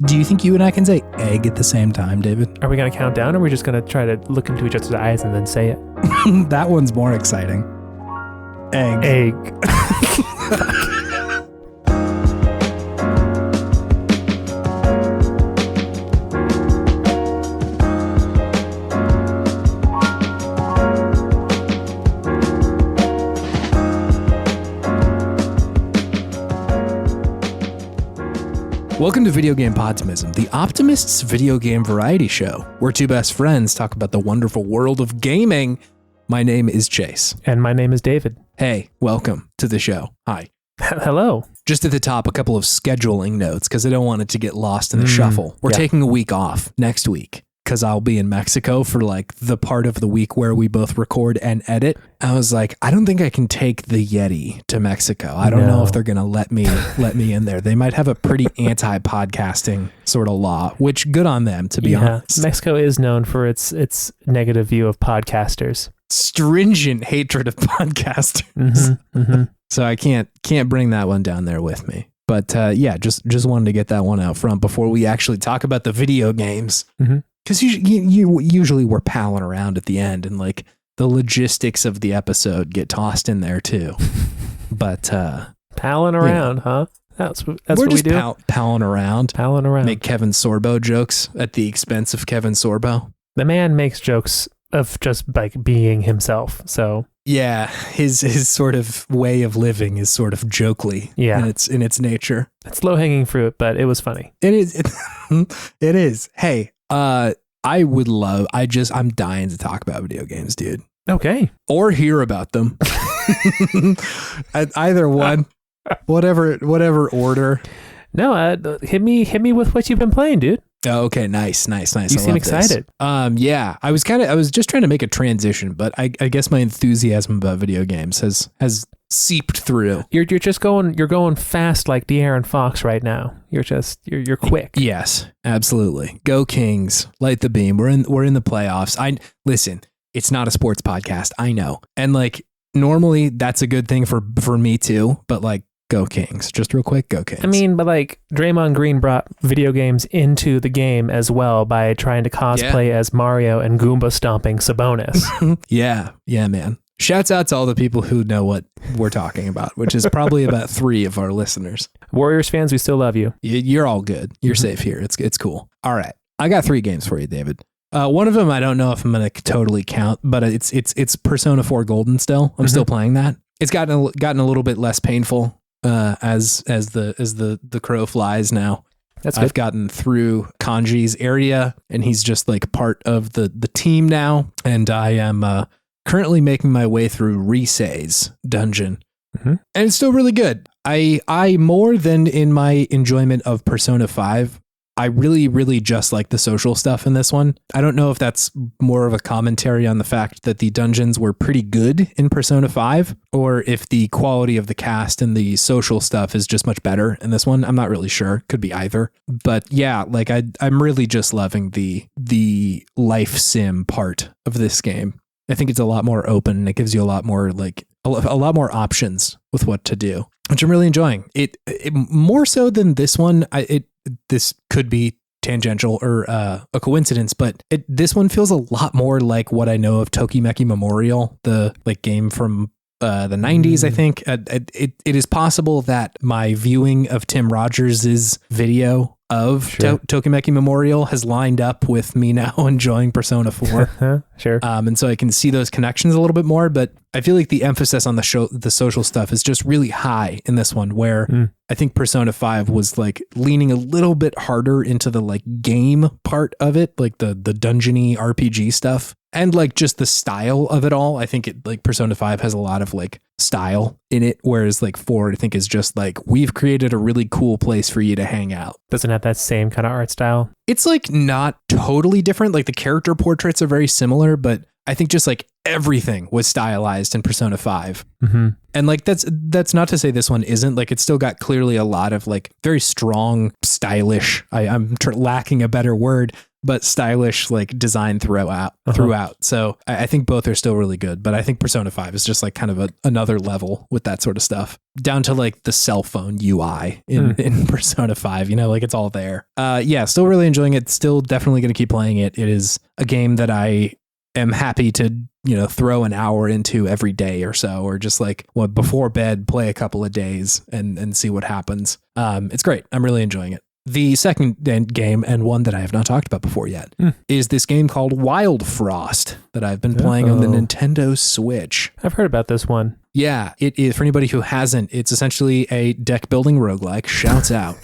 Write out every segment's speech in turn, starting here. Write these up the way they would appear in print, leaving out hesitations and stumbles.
Do you think you and I can say egg at the same time, David? Are we going to count down, or are we just going to try to look into each other's eyes and then say it? That one's more exciting. Egg. Welcome to Video Game Podtimism, the Optimists video game variety show, where two best friends talk about the wonderful world of gaming. My name is Chase. And my name is David. Hey, welcome to the show. Hi. Hello. Just at the top, a couple of scheduling notes, because I don't want it to get lost in the shuffle. We're taking a week off next week, because I'll be in Mexico for like the part of the week where we both record and edit. I was like, I don't think I can take the Yeti to Mexico. I don't know if they're going to let me in there. They might have a pretty anti-podcasting sort of law, which good on them, to be honest. Mexico is known for its negative view of podcasters. Stringent hatred of podcasters. Mm-hmm, mm-hmm. So I can't bring that one down there with me. But just wanted to get that one out front before we actually talk about the video games. Mm-hmm. Because usually we're palling around at the end and like the logistics of the episode get tossed in there too. But palling around, huh? That's what we do. We're just palling around. Palling around. Make Kevin Sorbo jokes at the expense of Kevin Sorbo. The man makes jokes of just like being himself. So yeah, his sort of way of living is sort of jokely. Yeah, in its nature. It's low hanging fruit, but it was funny. It is. It is. Hey. I'm dying to talk about video games, dude. Okay. Or hear about them. Either one. Whatever order. No, hit me with what you've been playing, dude. Oh, okay, nice. You seem excited. Yeah, I was just trying to make a transition, but I guess my enthusiasm about video games has seeped through. You're going fast like De'Aaron Fox right now. You're quick. Yes, absolutely. Go Kings, light the beam. We're in the playoffs. Listen, it's not a sports podcast, I know. And like normally that's a good thing for me too, but like go Kings. Just real quick, go Kings. I mean, but like Draymond Green brought video games into the game as well by trying to cosplay as Mario and Goomba stomping Sabonis. Yeah, man. Shouts out to all the people who know what we're talking about, which is probably about 3 of our listeners. Warriors fans, we still love you. You're all good. You're safe here. It's cool. All right. I got 3 games for you, David. One of them I don't know if I'm going to totally count, but it's Persona 4 Golden still. I'm still playing that. It's gotten a little bit less painful as the crow flies now. That's good. I've gotten through Kanji's area and he's just like part of the team now, and I am currently making my way through Risei's dungeon. And it's still really good. I more than in my enjoyment of Persona 5, I really, really just like the social stuff in this one. I don't know if that's more of a commentary on the fact that the dungeons were pretty good in Persona 5, or if the quality of the cast and the social stuff is just much better in this one. I'm not really sure. Could be either. But yeah, like I'm really just loving the life sim part of this game. I think it's a lot more open and it gives you a lot more more options with what to do, which I'm really enjoying. It more so than this one. This could be tangential or a coincidence, but this one feels a lot more like what I know of Tokimeki Memorial, the like game from the 90s, I think. It is possible that my viewing of Tim Rogers' video of Tokimeki Memorial has lined up with me now enjoying Persona 4. Sure. And so I can see those connections a little bit more, but I feel like the emphasis on the social stuff is just really high in this one, where I think Persona 5 was like leaning a little bit harder into the like game part of it, like the dungeony RPG stuff. And like just the style of it all. I think it like Persona 5 has a lot of like style in it, whereas like 4 I think is just like, we've created a really cool place for you to hang out. Doesn't have that same kind of art style. It's like not totally different. Like the character portraits are very similar, but I think just like everything was stylized in Persona 5. Mm-hmm. And like that's not to say this one isn't. Like it's still got clearly a lot of like very strong, stylish, I'm lacking a better word, but stylish like design throughout. So I think both are still really good, but I think Persona 5 is just like kind of another level with that sort of stuff, down to like the cell phone UI in Persona 5, you know, like it's all there. Still really enjoying it. Still definitely going to keep playing it. It is a game that I am happy to, you know, throw an hour into every day or so, or just like before bed, play a couple of days and see what happens. It's great. I'm really enjoying it. The second game, and one that I have not talked about before yet, is this game called Wildfrost that I've been playing on the Nintendo Switch. I've heard about this one. Yeah, it is. For anybody who hasn't, it's essentially a deck building roguelike. Shouts out.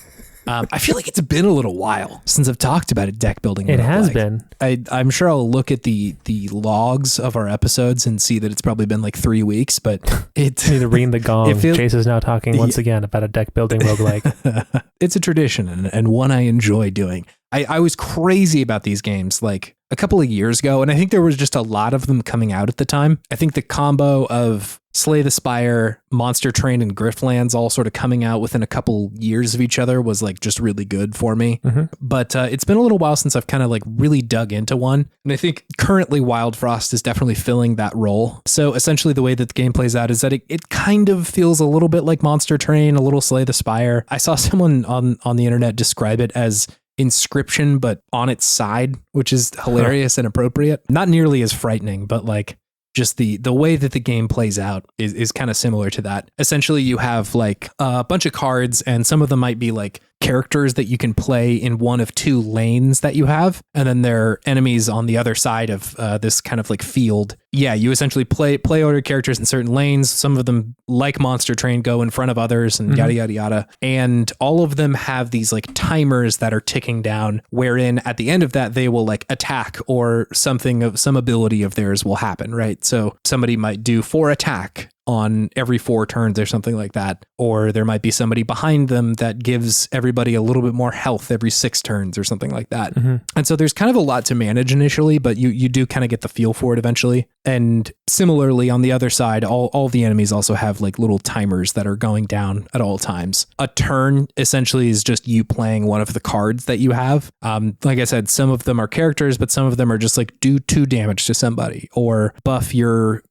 I feel like it's been a little while since I've talked about a deck building roguelike. It has been. I'm sure I'll look at the logs of our episodes and see that it's probably been like 3 weeks, but it's need to ring the gong. Chase is now talking once again about a deck building roguelike. It's a tradition and one I enjoy doing. I was crazy about these games like a couple of years ago, and I think there was just a lot of them coming out at the time. I think the combo of Slay the Spire, Monster Train, and Griftlands all sort of coming out within a couple years of each other was like just really good for me. Mm-hmm. But it's been a little while since I've kind of like really dug into one. And I think currently Wildfrost is definitely filling that role. So essentially the way that the game plays out is that it kind of feels a little bit like Monster Train, a little Slay the Spire. I saw someone on the internet describe it as Inscription, but on its side, which is hilarious and appropriate. Not nearly as frightening, but like just the way that the game plays out is kind of similar to that. Essentially, you have like a bunch of cards, and some of them might be like characters that you can play in one of two lanes that you have, and then there are enemies on the other side of this kind of like field. Yeah, you essentially play order characters in certain lanes. Some of them, like Monster Train, go in front of others and yada, yada, yada. And all of them have these like timers that are ticking down, wherein at the end of that, they will like attack, or something of some ability of theirs will happen, right? So somebody might do 4 attack on every 4 turns or something like that. Or there might be somebody behind them that gives everybody a little bit more health every 6 turns or something like that. Mm-hmm. And so there's kind of a lot to manage initially, but you do kind of get the feel for it eventually. And similarly, on the other side, all the enemies also have like little timers that are going down at all times. A turn essentially is just you playing one of the cards that you have. Like I said, some of them are characters, but some of them are just like do 2 damage to somebody, or buff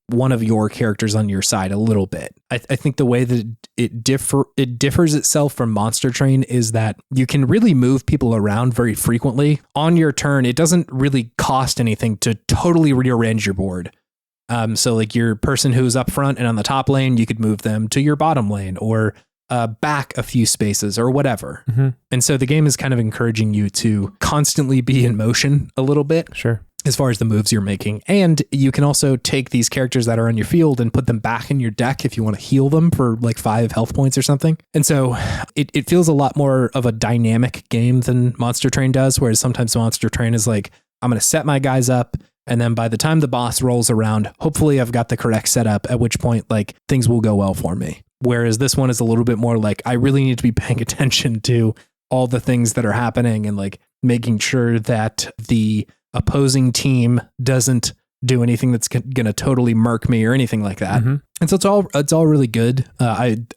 one of your characters on your side a little bit. I think the way that it differs itself from Monster Train is that you can really move people around very frequently. On your turn, it doesn't really cost anything to totally rearrange your board. So like your person who's up front and on the top lane, you could move them to your bottom lane, or back a few spaces or whatever. Mm-hmm. And so the game is kind of encouraging you to constantly be in motion a little bit. Sure. As far as the moves you're making. And you can also take these characters that are on your field and put them back in your deck if you want to heal them for like 5 health points or something. And so it feels a lot more of a dynamic game than Monster Train does, whereas sometimes Monster Train is like, I'm going to set my guys up, and then by the time the boss rolls around, hopefully I've got the correct setup, at which point like things will go well for me. Whereas this one is a little bit more like, I really need to be paying attention to all the things that are happening and like making sure that the opposing team doesn't do anything that's going to totally murk me or anything like that. Mm-hmm. And so it's all really good.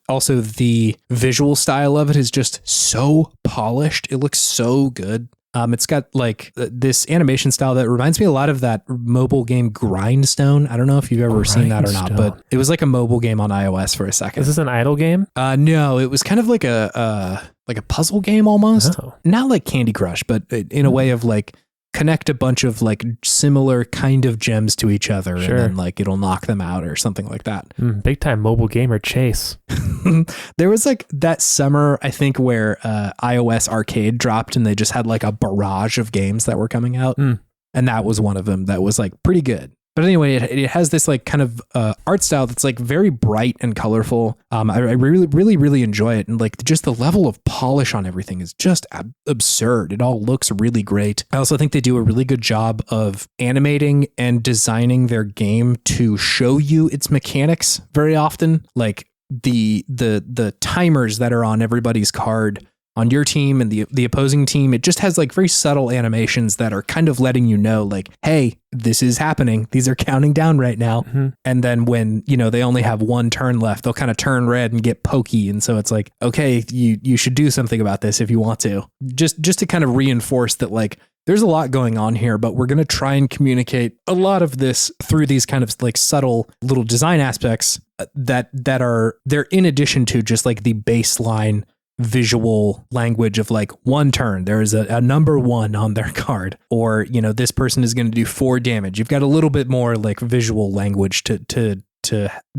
Also the visual style of it is just so polished. It looks so good. It's got like this animation style that reminds me a lot of that mobile game Grindstone. I don't know if you've ever seen that or not, but it was like a mobile game on iOS for a second. Is this an idle game? No, it was kind of like a puzzle game almost. Oh. Not like Candy Crush, but in a way of like connect a bunch of like similar kind of gems to each other, and then like it'll knock them out or something like that. Big time mobile gamer Chase. There was like that summer, I think, where iOS Arcade dropped and they just had like a barrage of games that were coming out. And that was one of them that was like pretty good. But anyway, it has this like kind of art style that's like very bright and colorful. I really, really, really enjoy it. And like just the level of polish on everything is just absurd. It all looks really great. I also think they do a really good job of animating and designing their game to show you its mechanics very often. Like the timers that are on everybody's card on your team and the opposing team. It just has like very subtle animations that are kind of letting you know like, hey, this is happening. These are counting down right now. Mm-hmm. And then when, they only have one turn left, they'll kind of turn red and get pokey. And so it's like, okay, you should do something about this if you want to. Just to kind of reinforce that like, there's a lot going on here, but we're going to try and communicate a lot of this through these kind of like subtle little design aspects that they're in addition to just like the baseline visual language of like one turn. There is a number 1 on their card, or, this person is going to do 4 damage. You've got a little bit more like visual language to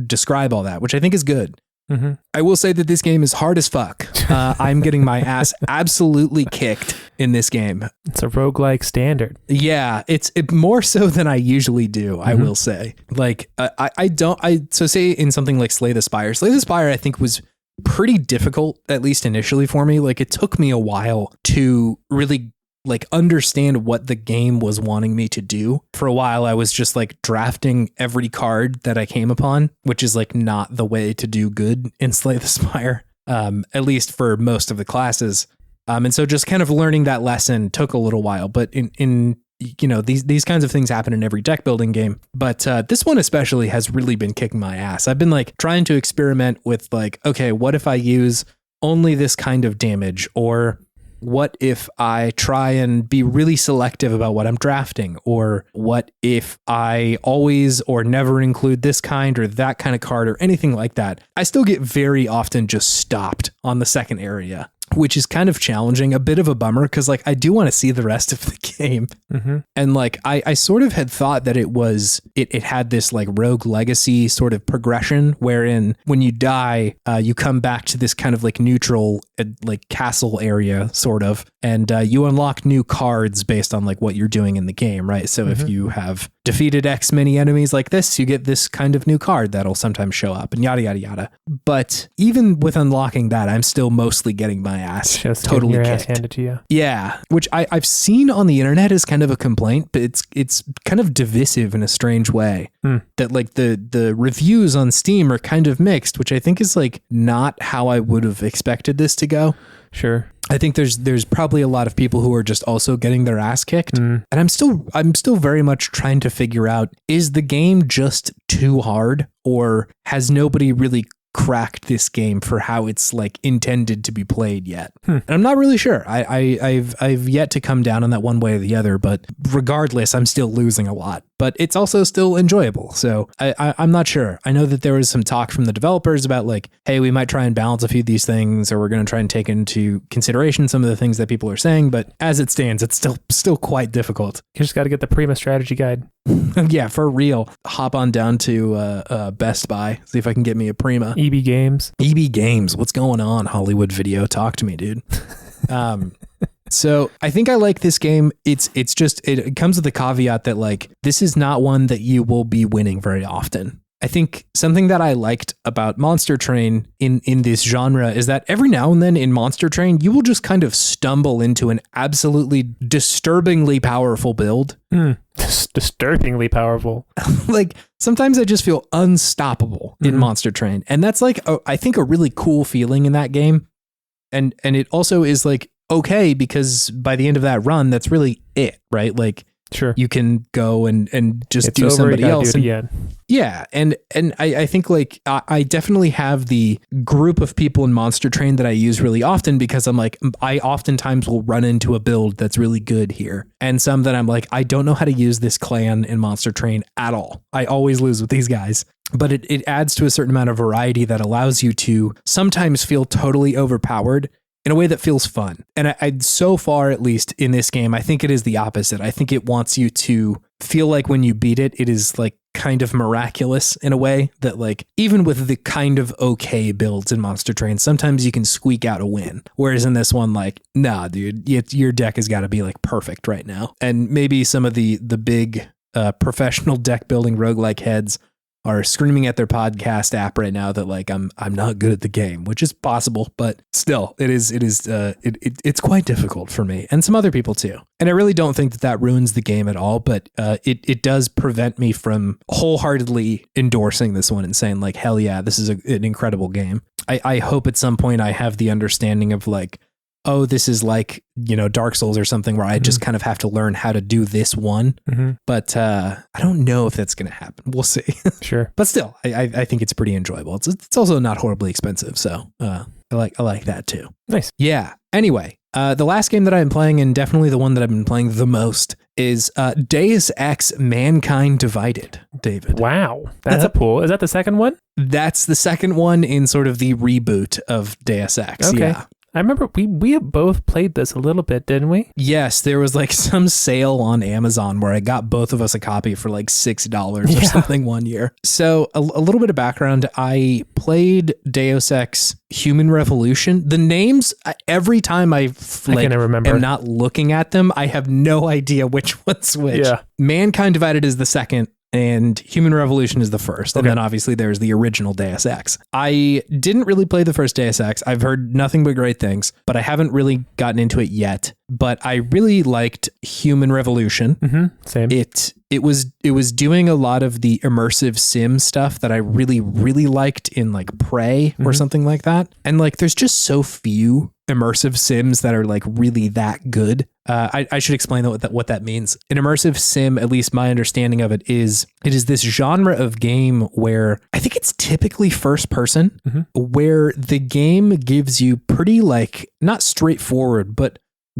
describe all that, which I think is good. Mm-hmm. I will say that this game is hard as fuck. I'm getting my ass absolutely kicked in this game. It's a roguelike standard. Yeah, it's more so than I usually do, I will say. Like, so say in something like Slay the Spire, I think was pretty difficult, at least initially for me. Like, it took me a while to really like understand what the game was wanting me to do. For a while, I was just like drafting every card that I came upon, which is like not the way to do good in Slay the Spire, at least for most of the classes. And so just kind of learning that lesson took a little while, but in these kinds of things happen in every deck building game. But this one especially has really been kicking my ass. I've been like trying to experiment with like, okay, what if I use only this kind of damage? Or what if I try and be really selective about what I'm drafting? Or what if I always or never include this kind or that kind of card or anything like that? I still get very often just stopped on the second area, which is kind of challenging, a bit of a bummer, because like I do want to see the rest of the game. Mm-hmm. And like I sort of had thought that it had this like rogue legacy sort of progression wherein when you die, you come back to this kind of like neutral like castle area sort of, and you unlock new cards based on like what you're doing in the game, right? So if you have defeated X many enemies like this, you get this kind of new card that'll sometimes show up and yada, yada, yada. But even with unlocking that, I'm still mostly getting my ass just totally your kicked. Ass handed to you. Yeah, which I've seen on the internet as kind of a complaint, but it's kind of divisive in a strange way. That like the reviews on Steam are kind of mixed, which I think is like not how I would have expected this to go. Sure. I think there's probably a lot of people who are just also getting their ass kicked. And I'm still very much trying to figure out, is the game just too hard, or has nobody really cracked this game for how it's like intended to be played yet? And I'm not really sure. I've yet to come down on that one way or the other, but regardless, I'm still losing a lot. But it's also still enjoyable. So I'm not sure. I know that there was some talk from the developers about like, hey, we might try and balance a few of these things, or we're going to try and take into consideration some of the things that people are saying. But as it stands, it's still quite difficult. You just got to get the Prima strategy guide. Yeah, for real. Hop on down to Best Buy, see if I can get me a Prima. EB Games. EB Games. What's going on, Hollywood Video? Talk to me, dude. So I think I like this game. It comes with the caveat that like, this is not one that you will be winning very often. I think something that I liked about Monster Train in this genre is that every now and then in Monster Train, you will just kind of stumble into an absolutely disturbingly powerful build. Disturbingly powerful. Like sometimes I just feel unstoppable in Monster Train. And that's like, I think a really cool feeling in that game. And it also is like, okay, because by the end of that run, that's really it, right? Like, sure, you can go and just it's do over, somebody else. Do it again. Yeah, and I think like I definitely have the group of people in Monster Train that I use really often, because I'm like, I oftentimes will run into a build that's really good here, and some that I'm like, I don't know how to use this clan in Monster Train at all. I always lose with these guys. But it adds to a certain amount of variety that allows you to sometimes feel totally overpowered in a way that feels fun. And I so far, at least in this game, I think it is the opposite. I think it wants you to feel like when you beat it, it is like kind of miraculous in a way that like, even with the kind of okay builds in Monster Train, sometimes you can squeak out a win. Whereas in this one, like, nah, dude, your deck has got to be like perfect right now. And maybe some of the big professional deck building roguelike heads are screaming at their podcast app right now that like I'm not good at the game, which is possible, but still it's quite difficult for me and some other people too. And I really don't think that ruins the game at all, but it does prevent me from wholeheartedly endorsing this one and saying like, hell yeah, this is an incredible game. I hope at some point I have the understanding of like, oh, this is like, Dark Souls or something where I just kind of have to learn how to do this one. But I don't know if that's going to happen. We'll see. Sure. But still, I think it's pretty enjoyable. It's also not horribly expensive. So I like that too. Nice. Yeah. Anyway, the last game that I've been playing, and definitely the one that I've been playing the most, is Deus Ex Mankind Divided, David. Wow. That's a pull. Is that the second one? That's the second one in sort of the reboot of Deus Ex. Okay. Yeah. I remember we have both played this a little bit, didn't we? Yes, there was like some sale on Amazon where I got both of us a copy for like $6 or something one year. So a little bit of background. I played Deus Ex Human Revolution. The names, every time I am not looking at them, I have no idea which one's which. Yeah. Mankind Divided is the second, and Human Revolution is the first. And then obviously there's the original Deus Ex. I didn't really play the first Deus Ex. I've heard nothing but great things, but I haven't really gotten into it yet. But I really liked Human Revolution. Same. It was doing a lot of the immersive sim stuff that I really, really liked in like Prey or something like that. And like, there's just so few immersive sims that are like really that good. I should explain what that means. An immersive sim, at least my understanding of it is this genre of game where I think it's typically first person, where the game gives you pretty like, not straightforward, but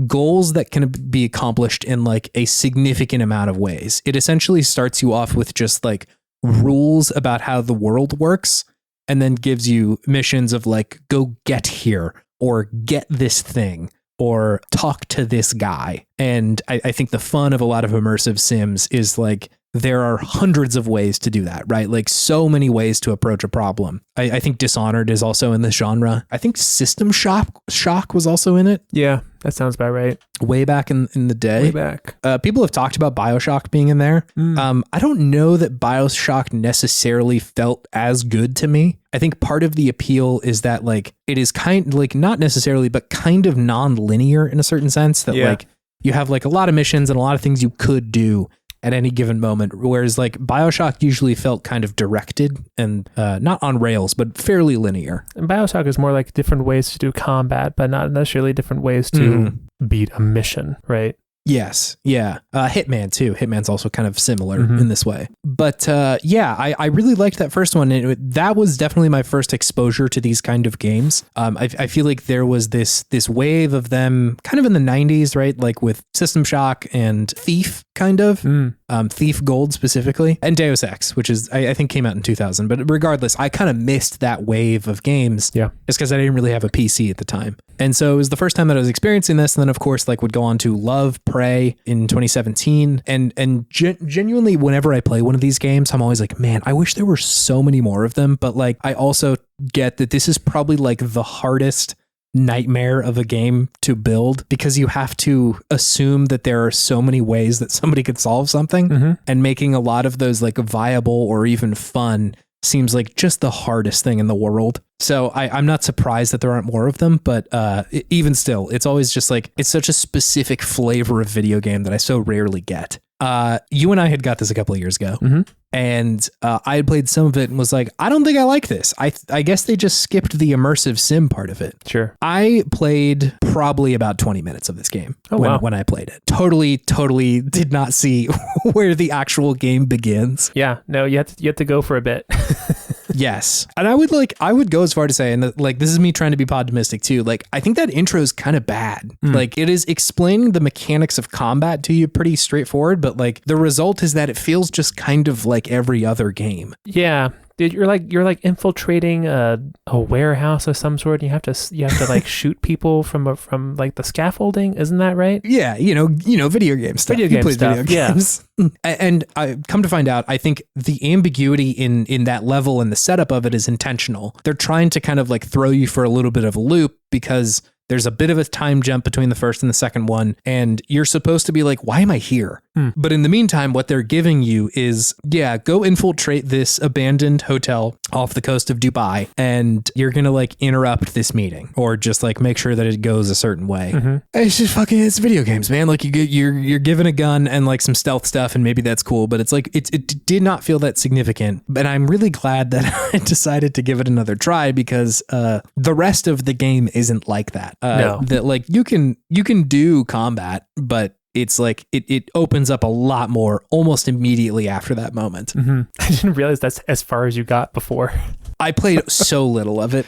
goals that can be accomplished in like a significant amount of ways. It essentially starts you off with just like rules about how the world works, and then gives you missions of like, go get here, or get this thing, or talk to this guy. And I think the fun of a lot of immersive sims is like, there are hundreds of ways to do that, right? Like so many ways to approach a problem. I think Dishonored is also in this genre. I think System Shock was also in it. Yeah, that sounds about right. Way back in the day. Way back. People have talked about BioShock being in there. I don't know that BioShock necessarily felt as good to me. I think part of the appeal is that like, it is kind like not necessarily, but kind of non-linear in a certain sense that like you have like a lot of missions and a lot of things you could do at any given moment, whereas like BioShock usually felt kind of directed and not on rails, but fairly linear. And BioShock is more like different ways to do combat, but not necessarily different ways to beat a mission, right? Yes. Yeah. Hitman too. Hitman's also kind of similar in this way. But I really liked that first one. That was definitely my first exposure to these kind of games. I feel like there was this wave of them kind of in the 90s, right? Like with System Shock and Thief kind of. Thief Gold specifically, and Deus Ex, which is I think came out in 2000. But regardless, I kind of missed that wave of games. Yeah, just because I didn't really have a PC at the time, and so it was the first time that I was experiencing this. And then of course, like would go on to love Prey in 2017, and genuinely, whenever I play one of these games, I'm always like, man, I wish there were so many more of them. But like, I also get that this is probably like the hardest nightmare of a game to build, because you have to assume that there are so many ways that somebody could solve something, and making a lot of those like viable or even fun seems like just the hardest thing in the world. So I'm not surprised that there aren't more of them, but even still, it's always just like, it's such a specific flavor of video game that I so rarely get. You and I had got this a couple of years ago, and I had played some of it and was like, I don't think I like this. I guess they just skipped the immersive sim part of it. Sure. I played probably about 20 minutes of this game when I played it. Totally did not see where the actual game begins. Yeah, no, you have to go for a bit. Yes. And I would go as far to say, and like, this is me trying to be podtimistic too. Like, I think that intro is kind of bad. Like, it is explaining the mechanics of combat to you pretty straightforward, but like the result is that it feels just kind of like every other game. Yeah. Dude, you're like infiltrating a warehouse of some sort. And you have to like shoot people from like the scaffolding. Isn't that right? Yeah, video game stuff. Video games. Yeah. And I come to find out, I think the ambiguity in that level and the setup of it is intentional. They're trying to kind of like throw you for a little bit of a loop, because there's a bit of a time jump between the first and the second one, and you're supposed to be like, why am I here? But in the meantime, what they're giving you is, go infiltrate this abandoned hotel off the coast of Dubai, and you're going to like interrupt this meeting or just like make sure that it goes a certain way. It's just it's video games, man. Like you're given a gun and like some stealth stuff, and maybe that's cool, but it's like, it did not feel that significant. But I'm really glad that I decided to give it another try, because the rest of the game isn't like that. No. That like you can do combat, but it's like it opens up a lot more almost immediately after that moment. I didn't realize that's as far as you got before. I played so little of it.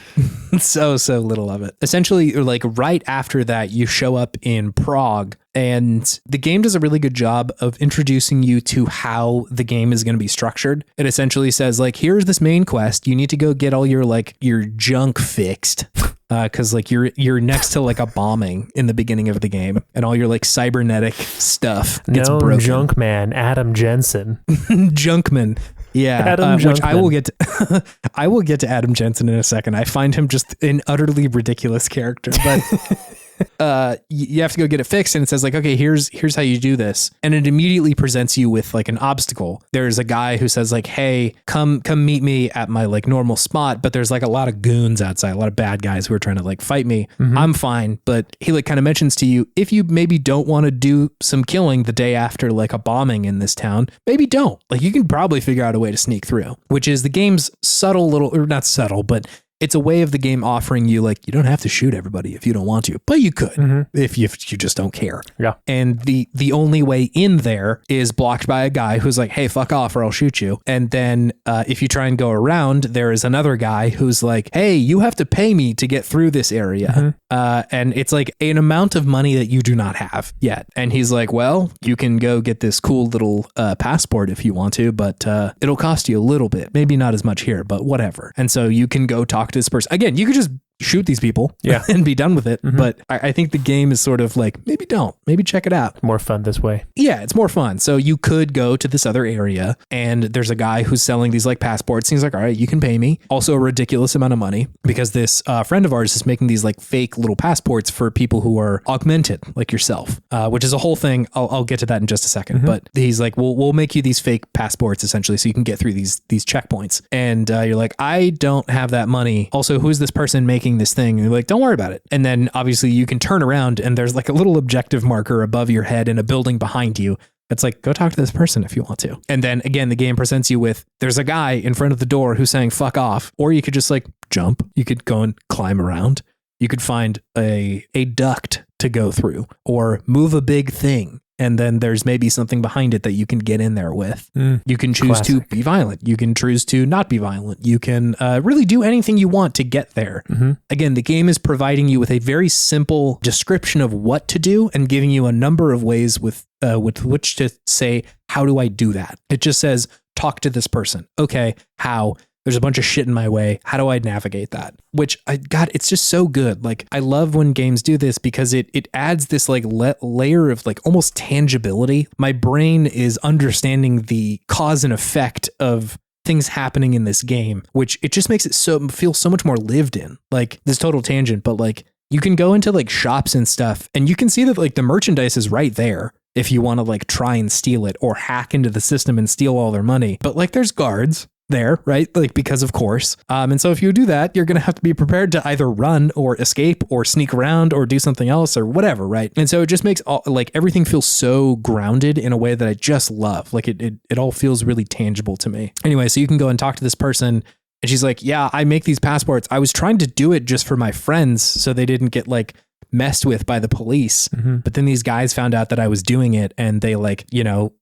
so little of it. Essentially, like right after that, you show up in Prague, and the game does a really good job of introducing you to how the game is going to be structured. It essentially says like, here's this main quest. You need to go get all your junk fixed. Cause like you're next to like a bombing in the beginning of the game, and all your like cybernetic stuff gets broken. Junk man, Adam Jensen. Junkman. Yeah, which I will get to, I will get to Adam Jensen in a second. I find him just an utterly ridiculous character, but you have to go get it fixed, and it says like, okay, here's how you do this, and it immediately presents you with like an obstacle. There's a guy who says like, hey, come meet me at my like normal spot, but there's like a lot of goons outside, a lot of bad guys who are trying to like fight me. I'm fine, but he like kind of mentions to you, if you maybe don't want to do some killing the day after like a bombing in this town, maybe don't. Like you can probably figure out a way to sneak through, which is the game's subtle little, or not subtle, but it's a way of the game offering you like, you don't have to shoot everybody if you don't want to, but you could if you just don't care. Yeah. And the only way in there is blocked by a guy who's like, hey, fuck off or I'll shoot you. And then if you try and go around, there is another guy who's like, hey, you have to pay me to get through this area. And it's like an amount of money that you do not have yet. And he's like, well, you can go get this cool little passport if you want to, but it'll cost you a little bit, maybe not as much here, but whatever. And so you can go talk to this person. Again, you could just shoot these people and be done with it. But I think the game is sort of like, maybe don't, maybe check it out. More fun this way. Yeah, it's more fun. So you could go to this other area, and there's a guy who's selling these like passports. He's like, all right, you can pay me also a ridiculous amount of money, because this friend of ours is making these like fake little passports for people who are augmented like yourself, which is a whole thing. I'll get to that in just a second. But he's like, we'll make you these fake passports essentially, so you can get through these checkpoints. And you're like, I don't have that money. Also, who's this person making this thing? And you're like, don't worry about it. And then obviously you can turn around, and there's like a little objective marker above your head in a building behind you. It's like, go talk to this person if you want to. And then again, the game presents you with, there's a guy in front of the door who's saying, fuck off. Or you could just like jump. You could go and climb around. You could find a duct to go through, or move a big thing. And then there's maybe something behind it that you can get in there with. You can choose to be violent. You can choose to not be violent. You can really do anything you want to get there. Again, the game is providing you with a very simple description of what to do, and giving you a number of ways with which to say, how do I do that? It just says, talk to this person. Okay, how? There's a bunch of shit in my way. How do I navigate that? Which it's just so good. Like, I love when games do this, because it adds this like layer of like almost tangibility. My brain is understanding the cause and effect of things happening in this game, which it just makes it feel so much more lived in. Like, this total tangent, but like, you can go into like shops and stuff, and you can see that like the merchandise is right there if you want to like try and steal it or hack into the system and steal all their money. But like, there's guards there, right? Like, because of course. And so if you do that, you're going to have to be prepared to either run or escape or sneak around or do something else or whatever, right? And so it just makes like everything feel so grounded in a way that I just love. Like it all feels really tangible to me. Anyway, so you can go and talk to this person, and she's like, yeah, I make these passports. I was trying to do it just for my friends so they didn't get like messed with by the police. But then these guys found out that I was doing it, and they like,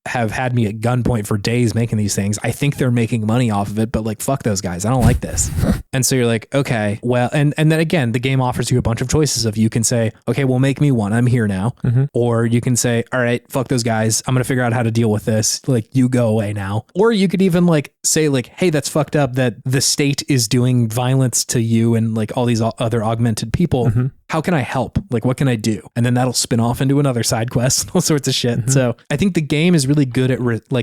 have had me at gunpoint for days making these things. I think they're making money off of it, but like, fuck those guys. I don't like this. And so you're like, okay, well, and then again, the game offers you a bunch of choices of, you can say, okay, well, make me one. I'm here now. Or you can say, all right, fuck those guys. I'm going to figure out how to deal with this. Like, you go away now. Or you could even like say like, hey, that's fucked up that the state is doing violence to you and like all these other augmented people. How can I help? Like, what can I do? And then that'll spin off into another side quest, all sorts of shit. So I think the game is really good at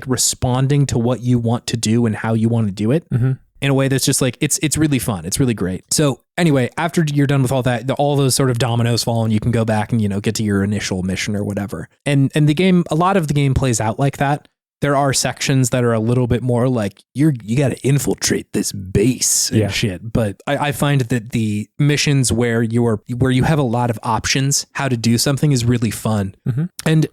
responding to what you want to do and how you want to do it in a way that's just like, it's really fun. It's really great. So Anyway, after you're done with all that, all those sort of dominoes fall and you can go back and, get to your initial mission or whatever. And the game, a lot of the game plays out like that. There are sections that are a little bit more like you got to infiltrate this base and shit. But I find that the missions where you have a lot of options how to do something is really fun. Mm-hmm. And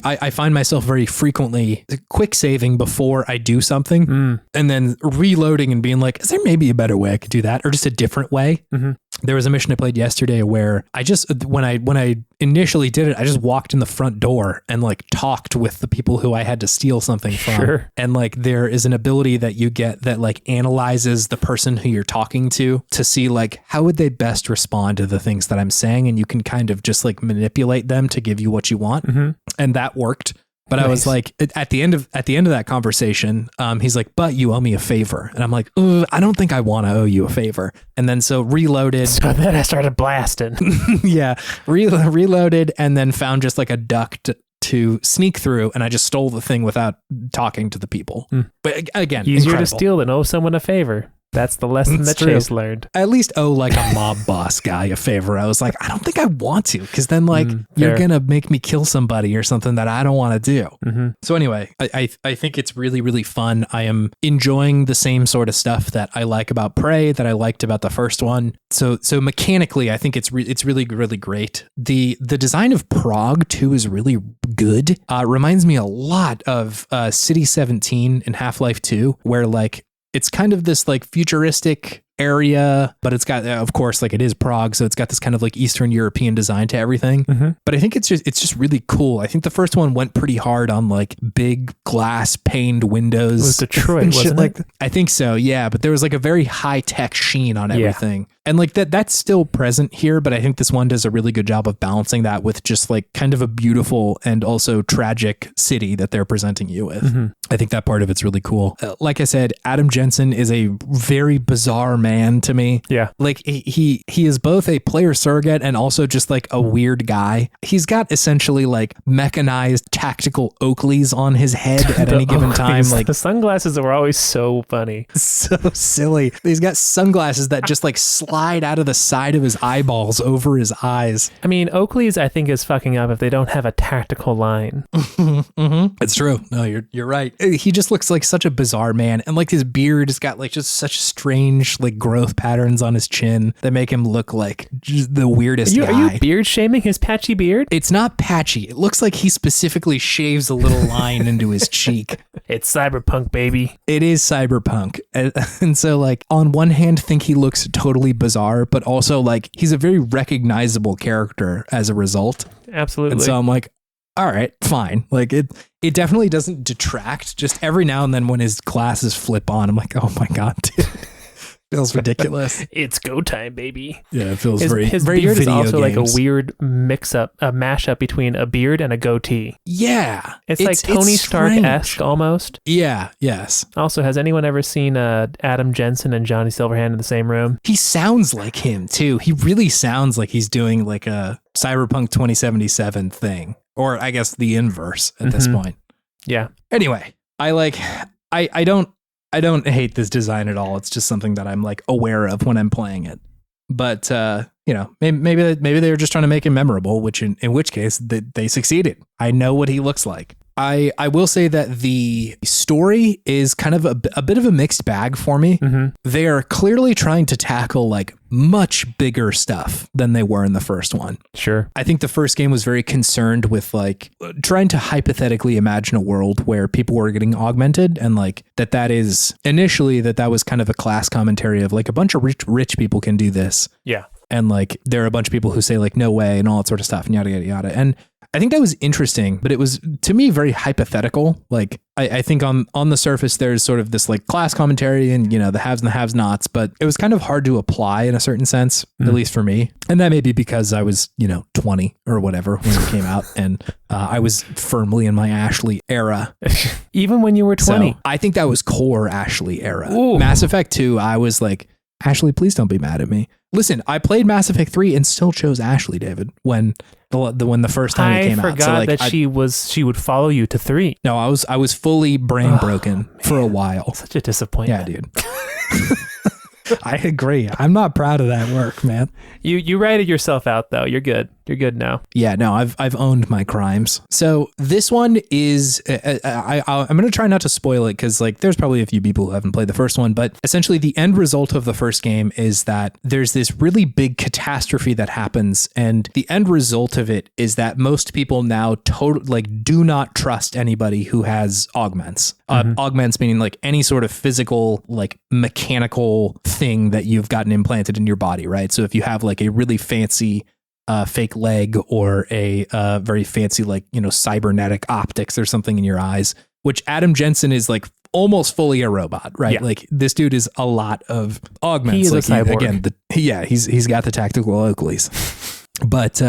I find myself very frequently quick saving before I do something and then reloading and being like, is there maybe a better way I could do that? Or just a different way? Mm-hmm. There was a mission I played yesterday where I just, when I initially did it, I just walked in the front door and like talked with the people who I had to steal something from. Sure. And like there is an ability that you get that like analyzes the person who you're talking to see like how would they best respond to the things that I'm saying, and you can kind of just like manipulate them to give you what you want. Mm-hmm. And that worked. But nice. I was like, at the end of that conversation, he's like, but you owe me a favor. And I'm like, I don't think I want to owe you a favor. And then so reloaded. So then I started blasting. Yeah. Reloaded and then found just like a duct to sneak through. And I just stole the thing without talking to the people. But again, easier incredible. To steal than owe someone a favor. That's the lesson that Chase learned. I at least owe like a mob boss guy a favor. I was like, I don't think I want to, because then like you're going to make me kill somebody or something that I don't want to do. Mm-hmm. So anyway, I think it's really, really fun. I am enjoying the same sort of stuff that I like about Prey that I liked about the first one. So mechanically, I think it's really, really great. The design of Prague too is really good. Reminds me a lot of City 17 in Half-Life 2, where like it's kind of this like futuristic area, but it's got, of course, like it is Prague, so it's got this kind of like Eastern European design to everything. Mm-hmm. But I think it's just really cool. I think the first one went pretty hard on like big glass paned windows. It was Detroit, wasn't it? I think so, yeah. But there was like a very high tech sheen on everything. And like that's still present here, but I think this one does a really good job of balancing that with just like kind of a beautiful and also tragic city that they're presenting you with. Mm-hmm. I think that part of it's really cool. Like I said, Adam Jensen is a very bizarre man to me. Yeah. Like he is both a player surrogate and also just like a weird guy. He's got essentially like mechanized tactical Oakleys on his head at any given time. Like the sunglasses were always so funny. So silly. He's got sunglasses that just like slide out of the side of his eyeballs over his eyes. I mean, Oakleys I think is fucking up if they don't have a tactical line. Mm-hmm. It's true. No, you're right. He just looks like such a bizarre man, and like his beard has got like just such strange like growth patterns on his chin that make him look like just the weirdest guy. Are you beard shaming his patchy beard? It's not patchy. It looks like he specifically shaves a little line into his cheek. It's cyberpunk, baby. It is cyberpunk. And so like on one hand, think he looks totally bizarre, but also like he's a very recognizable character as a result. Absolutely. And so I'm like, all right, fine. Like it definitely doesn't detract. Just every now and then when his glasses flip on, I'm like, oh my God, dude. Feels ridiculous. It's go time, baby. Yeah, it feels his very beard is also games. Like a weird mix-up, a mashup between a beard and a goatee. Yeah. It's like Tony Stark-esque almost. Yeah, yes. Also, has anyone ever seen Adam Jensen and Johnny Silverhand in the same room? He sounds like him, too. He really sounds like he's doing like a Cyberpunk 2077 thing. Or I guess the inverse at this point. Yeah. Anyway, I don't hate this design at all. It's just something that I'm like aware of when I'm playing it. But maybe they were just trying to make him memorable, in which case they succeeded. I know what he looks like. I will say that the story is kind of a bit of a mixed bag for me. Mm-hmm. They are clearly trying to tackle like much bigger stuff than they were in the first one. Sure. I think the first game was very concerned with like trying to hypothetically imagine a world where people were getting augmented, and like that is initially that was kind of a class commentary of like a bunch of rich people can do this. Yeah. And like there are a bunch of people who say like no way and all that sort of stuff and yada yada yada. And I think that was interesting, but it was to me very hypothetical. Like I think on the surface there's sort of this like class commentary and the haves and the have nots, but it was kind of hard to apply in a certain sense, at least for me. And that may be because I was 20 or whatever when it came out, and I was firmly in my Ashley era. Even when you were 20, so I think that was core Ashley era. Ooh. Mass Effect 2, I was like, Ashley, please don't be mad at me. Listen, I played Mass Effect 3 and still chose Ashley, David, when the first time it came out. I forgot that she would follow you to 3. No, I was fully brain broken for a while. Such a disappointment. Yeah, dude. I agree. I'm not proud of that work, man. You righted yourself out though. You're good. You're good now. Yeah, no, I've owned my crimes. So this one is, I'm going to try not to spoil it because like there's probably a few people who haven't played the first one, but essentially the end result of the first game is that there's this really big catastrophe that happens, and the end result of it is that most people now do not trust anybody who has augments. Augments meaning like any sort of physical, like mechanical thing that you've gotten implanted in your body, right? So if you have like a really fancy fake leg or a very fancy, like, you know, cybernetic optics or something in your eyes, which Adam Jensen is like almost fully a robot, right? Yeah. Like this dude is a lot of augments. He is like a cyborg. He's got the tactical Oakleys. But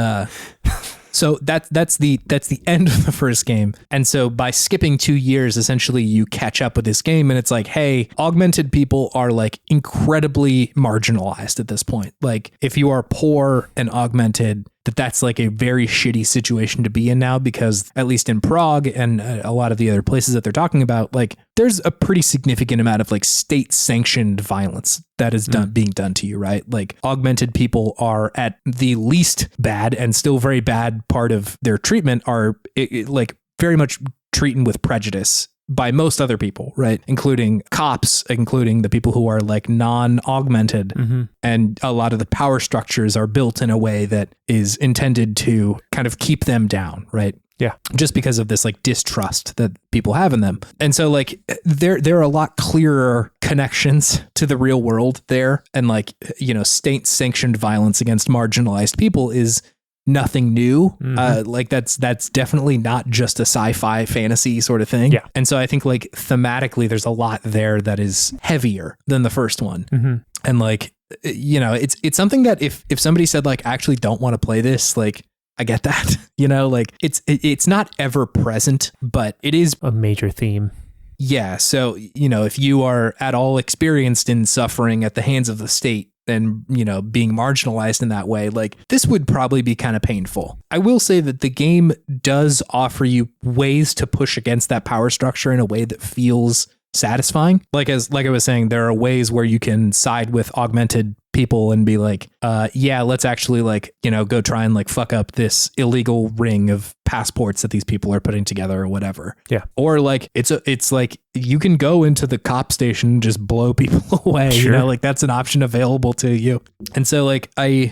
so that's the end of the first game. And so by skipping 2 years, essentially you catch up with this game, and it's like, hey, augmented people are like incredibly marginalized at this point. Like if you are poor and augmented, that's like a very shitty situation to be in now, because at least in Prague and a lot of the other places that they're talking about, like there's a pretty significant amount of like state sanctioned violence that is being done to you, right? Like augmented people are at the least bad and still very bad part of their treatment are like very much treated with prejudice by most other people, right? Including cops, including the people who are like non-augmented. And a lot of the power structures are built in a way that is intended to kind of keep them down, right? Yeah. Just because of this like distrust that people have in them. And so like there are a lot clearer connections to the real world there. And like, you know, state sanctioned violence against marginalized people is nothing new. Like that's definitely not just a sci-fi fantasy sort of thing. Yeah. And so I think like thematically there's a lot there that is heavier than the first one. And like, you know, it's something that if somebody said like, I actually don't want to play this, like I get that, you know, like it's not ever present, but it is a major theme. Yeah. So, you know, if you are at all experienced in suffering at the hands of the state, and, you know, being marginalized in that way, like this would probably be kind of painful. I will say that the game does offer you ways to push against that power structure in a way that feels satisfying. Like I was saying, there are ways where you can side with augmented people and be like, yeah, let's actually like, you know, go try and like fuck up this illegal ring of passports that these people are putting together or whatever. Yeah. Or like it's like you can go into the cop station and just blow people away. Sure. You know, like that's an option available to you. And so like I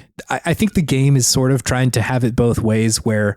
think the game is sort of trying to have it both ways, where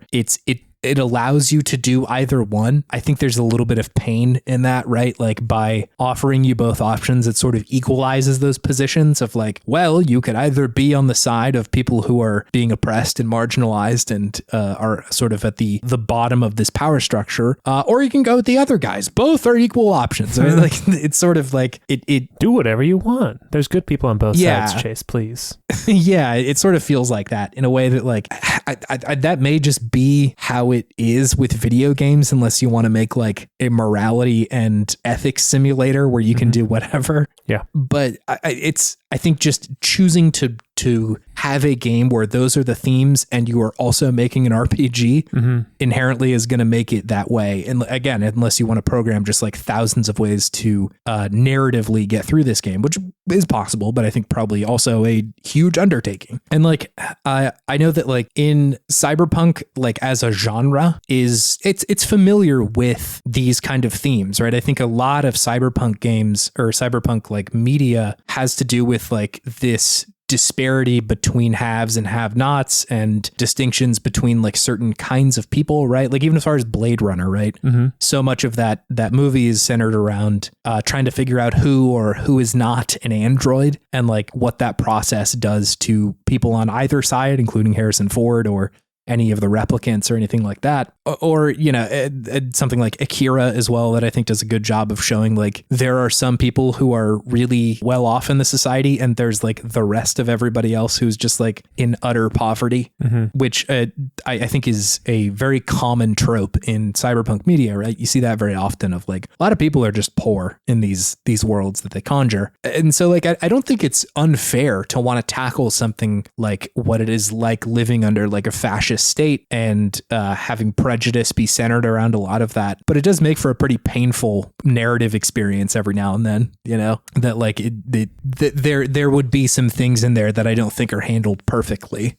it allows you to do either one. I think there's a little bit of pain in that, right? Like by offering you both options, it sort of equalizes those positions of like, well, you could either be on the side of people who are being oppressed and marginalized and are sort of at the bottom of this power structure, or you can go with the other guys. Both are equal options. I mean, like it's sort of like it do whatever you want. There's good people on both sides, Chase, please. Yeah, it sort of feels like that in a way that like I that may just be how it is with video games, unless you want to make like a morality and ethics simulator where you can do whatever. Yeah. But I think just choosing to have a game where those are the themes and you are also making an RPG inherently is going to make it that way. And again, unless you want to program just like thousands of ways to narratively get through this game, which is possible, but I think probably also a huge undertaking. And like, I know that like in cyberpunk, like as a genre it's familiar with these kind of themes, right? I think a lot of cyberpunk games or cyberpunk like media has to do with like this disparity between haves and have-nots and distinctions between like certain kinds of people, right? Like even as far as Blade Runner, right? So much of that movie is centered around trying to figure out who is not an android and like what that process does to people on either side, including Harrison Ford or any of the replicants or anything like that. Or, you know, something like Akira as well, that I think does a good job of showing like there are some people who are really well off in the society and there's like the rest of everybody else who's just like in utter poverty, which I think is a very common trope in cyberpunk media, right? You see that very often of like a lot of people are just poor in these worlds that they conjure. And so like I don't think it's unfair to want to tackle something like what it is like living under like a fascist fascist state and having prejudice be centered around a lot of that. But it does make for a pretty painful narrative experience every now and then, you know, that like there would be some things in there that I don't think are handled perfectly.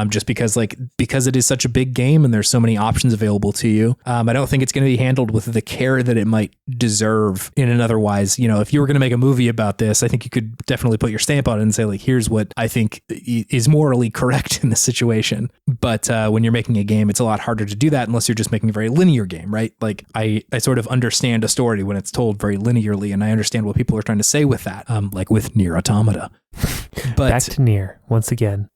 Just because it is such a big game and there's so many options available to you. I don't think it's going to be handled with the care that it might deserve in an otherwise, you know, if you were going to make a movie about this, I think you could definitely put your stamp on it and say like, here's what I think is morally correct in this situation. But when you're making a game, it's a lot harder to do that unless you're just making a very linear game, right? Like I sort of understand a story when it's told very linearly, and I understand what people are trying to say with that, like with Nier Automata. But back to Nier once again.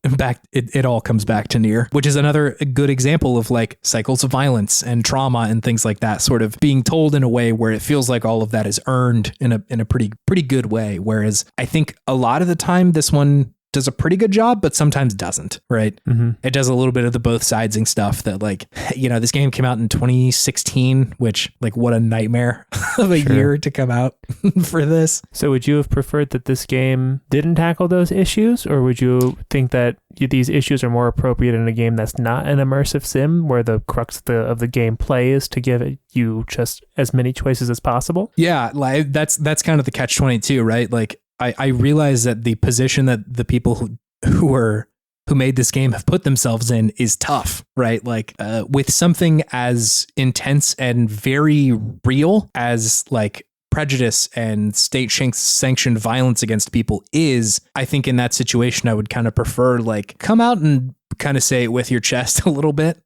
It all comes back to Nier, which is another good example of like cycles of violence and trauma and things like that sort of being told in a way where it feels like all of that is earned in a pretty good way. Whereas I think a lot of the time this one does a pretty good job, but sometimes doesn't, right? It does a little bit of the both sidesing stuff that like, you know, this game came out in 2016, which like what a nightmare of a year to come out for this. So would you have preferred that this game didn't tackle those issues, or would you think that these issues are more appropriate in a game that's not an immersive sim where the crux of the gameplay is to give you just as many choices as possible? Yeah, like that's kind of the catch-22, right? Like I realize that the position that the people who made this game have put themselves in is tough, right? Like with something as intense and very real as like prejudice and state-sanctioned violence against people is, I think in that situation, I would kind of prefer like come out and kind of say it with your chest a little bit.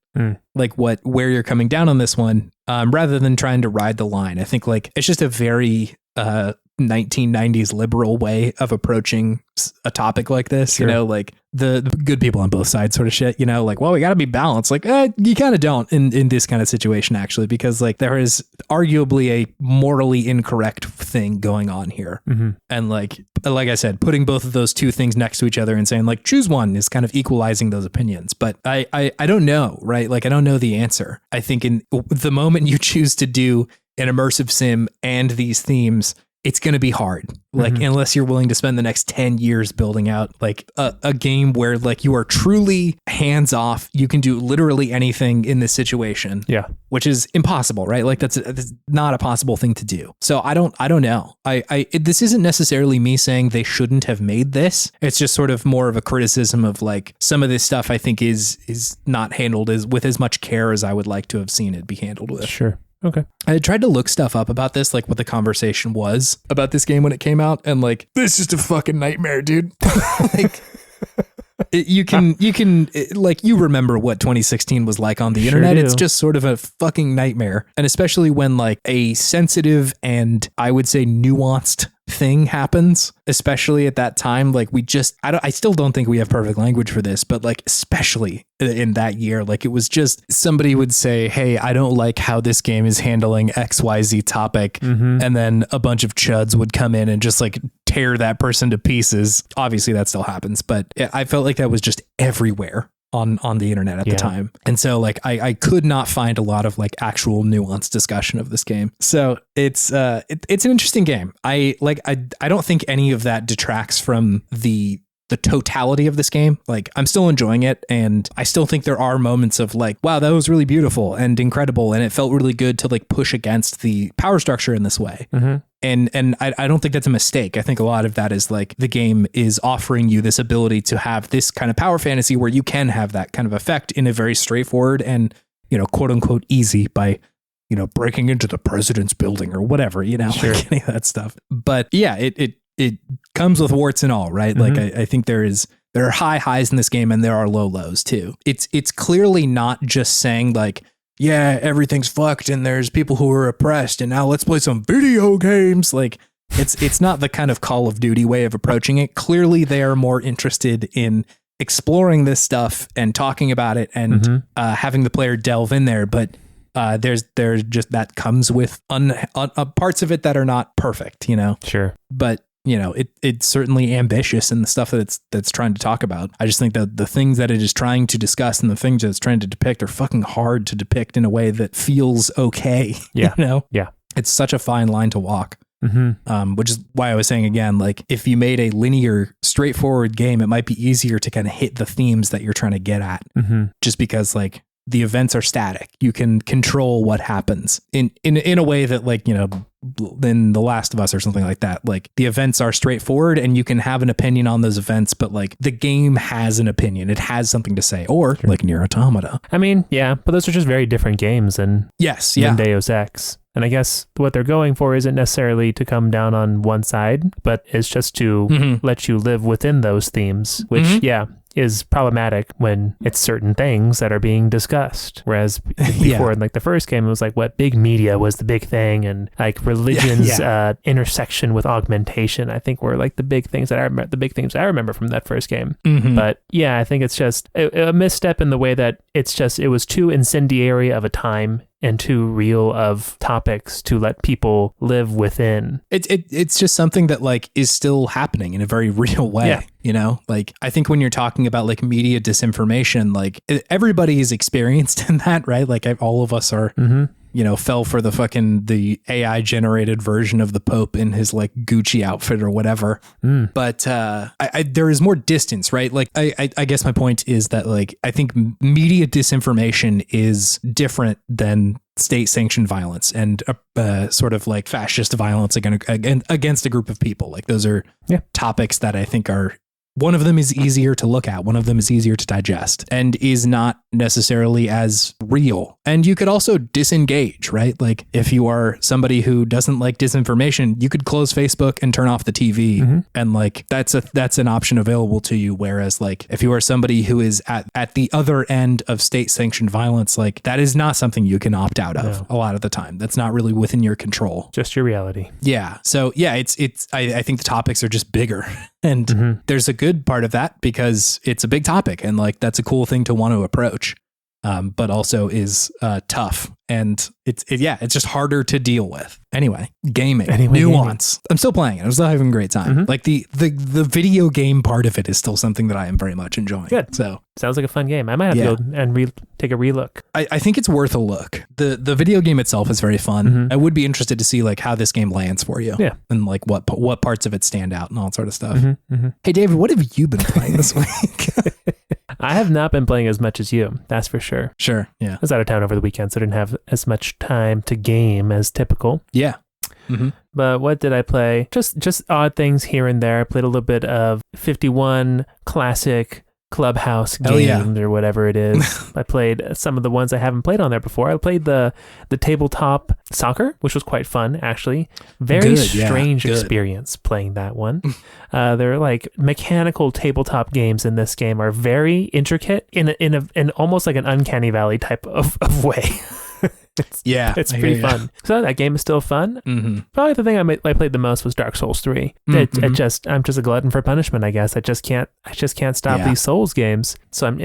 Like where you're coming down on this one, rather than trying to ride the line. I think like it's just a very 1990s liberal way of approaching a topic like this, you know, like the good people on both sides sort of shit, you know, like, well, we got to be balanced. Like, you kind of don't in this kind of situation, actually, because like there is arguably a morally incorrect thing going on here. And like I said, putting both of those two things next to each other and saying like, choose one is kind of equalizing those opinions. But I don't know, right? Like, I don't know the answer. I think in the moment you choose to do an immersive sim and these themes, it's going to be hard. Like, unless you're willing to spend the next 10 years building out like a game where like you are truly hands off, you can do literally anything in this situation. Yeah. Which is impossible, right? Like that's not a possible thing to do. So I don't know. This isn't necessarily me saying they shouldn't have made this. It's just sort of more of a criticism of like some of this stuff I think is not handled with as much care as I would like to have seen it be handled with. Sure. Okay. I tried to look stuff up about this, like what the conversation was about this game when it came out, and like, this is just a fucking nightmare, dude. Like, you remember what 2016 was like on the internet. It's just sort of a fucking nightmare. And especially when like a sensitive and I would say nuanced thing happens, especially at that time, like I still don't think we have perfect language for this, but like especially in that year, like it was just somebody would say, hey, I don't like how this game is handling XYZ topic, and then a bunch of chuds would come in and just like tear that person to pieces. Obviously that still happens, but I felt like that was just everywhere on the internet at the time. And so like I could not find a lot of like actual nuanced discussion of this game. So it's an interesting game. I don't think any of that detracts from the totality of this game. Like I'm still enjoying it, and I still think there are moments of like, wow, that was really beautiful and incredible, and it felt really good to like push against the power structure in this way. And I don't think that's a mistake. I think a lot of that is like the game is offering you this ability to have this kind of power fantasy where you can have that kind of effect in a very straightforward and, you know, quote unquote easy by, you know, breaking into the president's building or whatever, you know, like any of that stuff. But yeah, it comes with warts and all, right? Like I think there are high highs in this game and there are low lows too. It's clearly not just saying like, yeah, everything's fucked and there's people who are oppressed and now let's play some video games. Like it's not the kind of Call of Duty way of approaching it. Clearly they are more interested in exploring this stuff and talking about it and having the player delve in there. But there's just that comes with parts of it that are not perfect, you know? Sure. But you know, it's certainly ambitious in the stuff that it's trying to talk about. I just think that the things that it is trying to discuss and the things that it's trying to depict are fucking hard to depict in a way that feels okay. Yeah. You know? Yeah. It's such a fine line to walk. Which is why I was saying again, like if you made a linear, straightforward game, it might be easier to kind of hit the themes that you're trying to get at, just because like the events are static. You can control what happens in a way that, like, you know, in The Last of Us or something like that. Like the events are straightforward and you can have an opinion on those events, but like the game has an opinion. It has something to say. Or like Nier Automata. I mean, yeah, but those are just very different games than Deus Ex. And I guess what they're going for isn't necessarily to come down on one side, but it's just to let you live within those themes, which, is problematic when it's certain things that are being discussed. Whereas before in like the first game, it was like what big media was the big thing, and like religion's intersection with augmentation, I think were like the big things that I remember from that first game. But yeah, I think it's just a misstep in the way that it was too incendiary of a time and too real of topics to let people live within. It's just something that like is still happening in a very real way, you know? Like I think when you're talking about like media disinformation, like everybody is experienced in that, right? Like all of us are, you know, fell for the AI generated version of the Pope in his like Gucci outfit or whatever. But there is more distance, right? Like I guess my point is that like I think media disinformation is different than state sanctioned violence and sort of like fascist violence against a group of people. Like those are topics that I think are, one of them is easier to look at. One of them is easier to digest and is not necessarily as real. And you could also disengage, right? Like if you are somebody who doesn't like disinformation, you could close Facebook and turn off the TV. And like, that's an option available to you. Whereas like, if you are somebody who is at the other end of state sanctioned violence, like that is not something you can opt out of a lot of the time. That's not really within your control. Just your reality. Yeah. So yeah, I think the topics are just bigger. And there's a good part of that because it's a big topic and like that's a cool thing to want to approach, but also is tough and it's just harder to deal with. Anyway, gaming, nuance. I'm still playing it. I'm still having a great time. Like the video game part of it is still something that I am very much enjoying. Good. So sounds like a fun game. I might have to go and take a relook. I think it's worth a look. The video game itself is very fun. I would be interested to see like how this game lands for you. Yeah. And like what parts of it stand out and all that sort of stuff. Hey David, what have you been playing this week? I have not been playing as much as you. That's for sure. Sure. Yeah. I was out of town over the weekend, so I didn't have as much time to game as typical. Yeah. But what did I play? Just odd things here and there. I played a little bit of 51 classic Clubhouse games or whatever it is. I played some of the ones I haven't played on there before. I played the tabletop soccer, which was quite fun, actually. Very strange experience playing that one. They're like mechanical tabletop games in this game are very intricate in almost like an uncanny valley type of way. It's pretty fun. So that game is still fun. Probably the thing I played the most was Dark Souls 3. I'm just a glutton for punishment, I guess. I just can't stop these Souls games. So I'm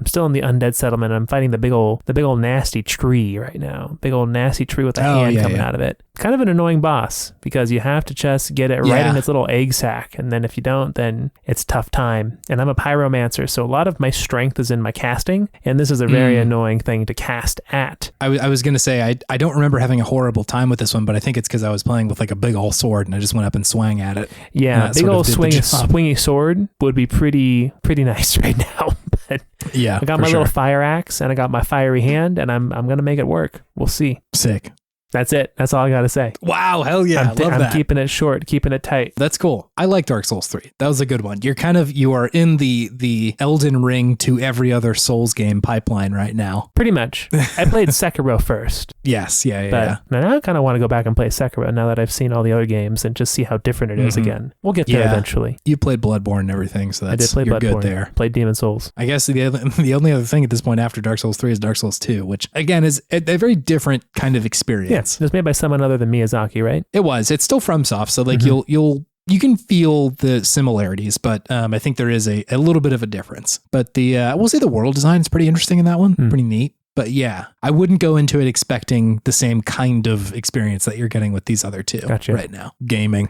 still in the undead settlement. I'm fighting the big old nasty tree right now. Big old nasty tree with a hand coming out of it. Kind of an annoying boss because you have to just get it right in its little egg sac, and then if you don't, then it's tough time. And I'm a pyromancer, so a lot of my strength is in my casting, and this is a very annoying thing to cast at. I was going to say, I don't remember having a horrible time with this one, but I think it's because I was playing with like a big old sword and I just went up and swang at it. Yeah, big old swingy sword would be pretty nice right now. But yeah, I got my little fire axe and I got my fiery hand and I'm going to make it work. We'll see. Sick. That's it. That's all I got to say. Wow. Hell yeah. I love that. I'm keeping it short, keeping it tight. That's cool. I like Dark Souls 3. That was a good one. You are in the Elden Ring to every other Souls game pipeline right now. Pretty much. I played Sekiro first. Yes. Yeah. But now I kind of want to go back and play Sekiro now that I've seen all the other games and just see how different it is again. We'll get there eventually. You played Bloodborne and everything, so that's, I did play Bloodborne. Good there. Played Demon Souls. I guess the only other thing at this point after Dark Souls 3 is Dark Souls 2, which again is a very different kind of experience. Yeah, it was made by someone other than Miyazaki, right? It was. It's still FromSoft, so like you can feel the similarities, but I think there is a little bit of a difference. But I will say the world design is pretty interesting in that one, pretty neat. But yeah, I wouldn't go into it expecting the same kind of experience that you're getting with these other two right now. Gaming.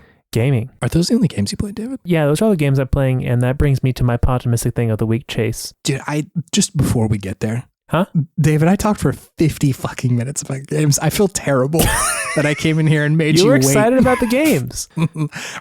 Are those the only games you played, David? Yeah, those are all the games I'm playing, and that brings me to my Podtimistic thing of the week, Chase. Dude, just before we get there, Huh? David, I talked for 50 fucking minutes about games. I feel terrible that I came in here and made you were wait. excited about the games.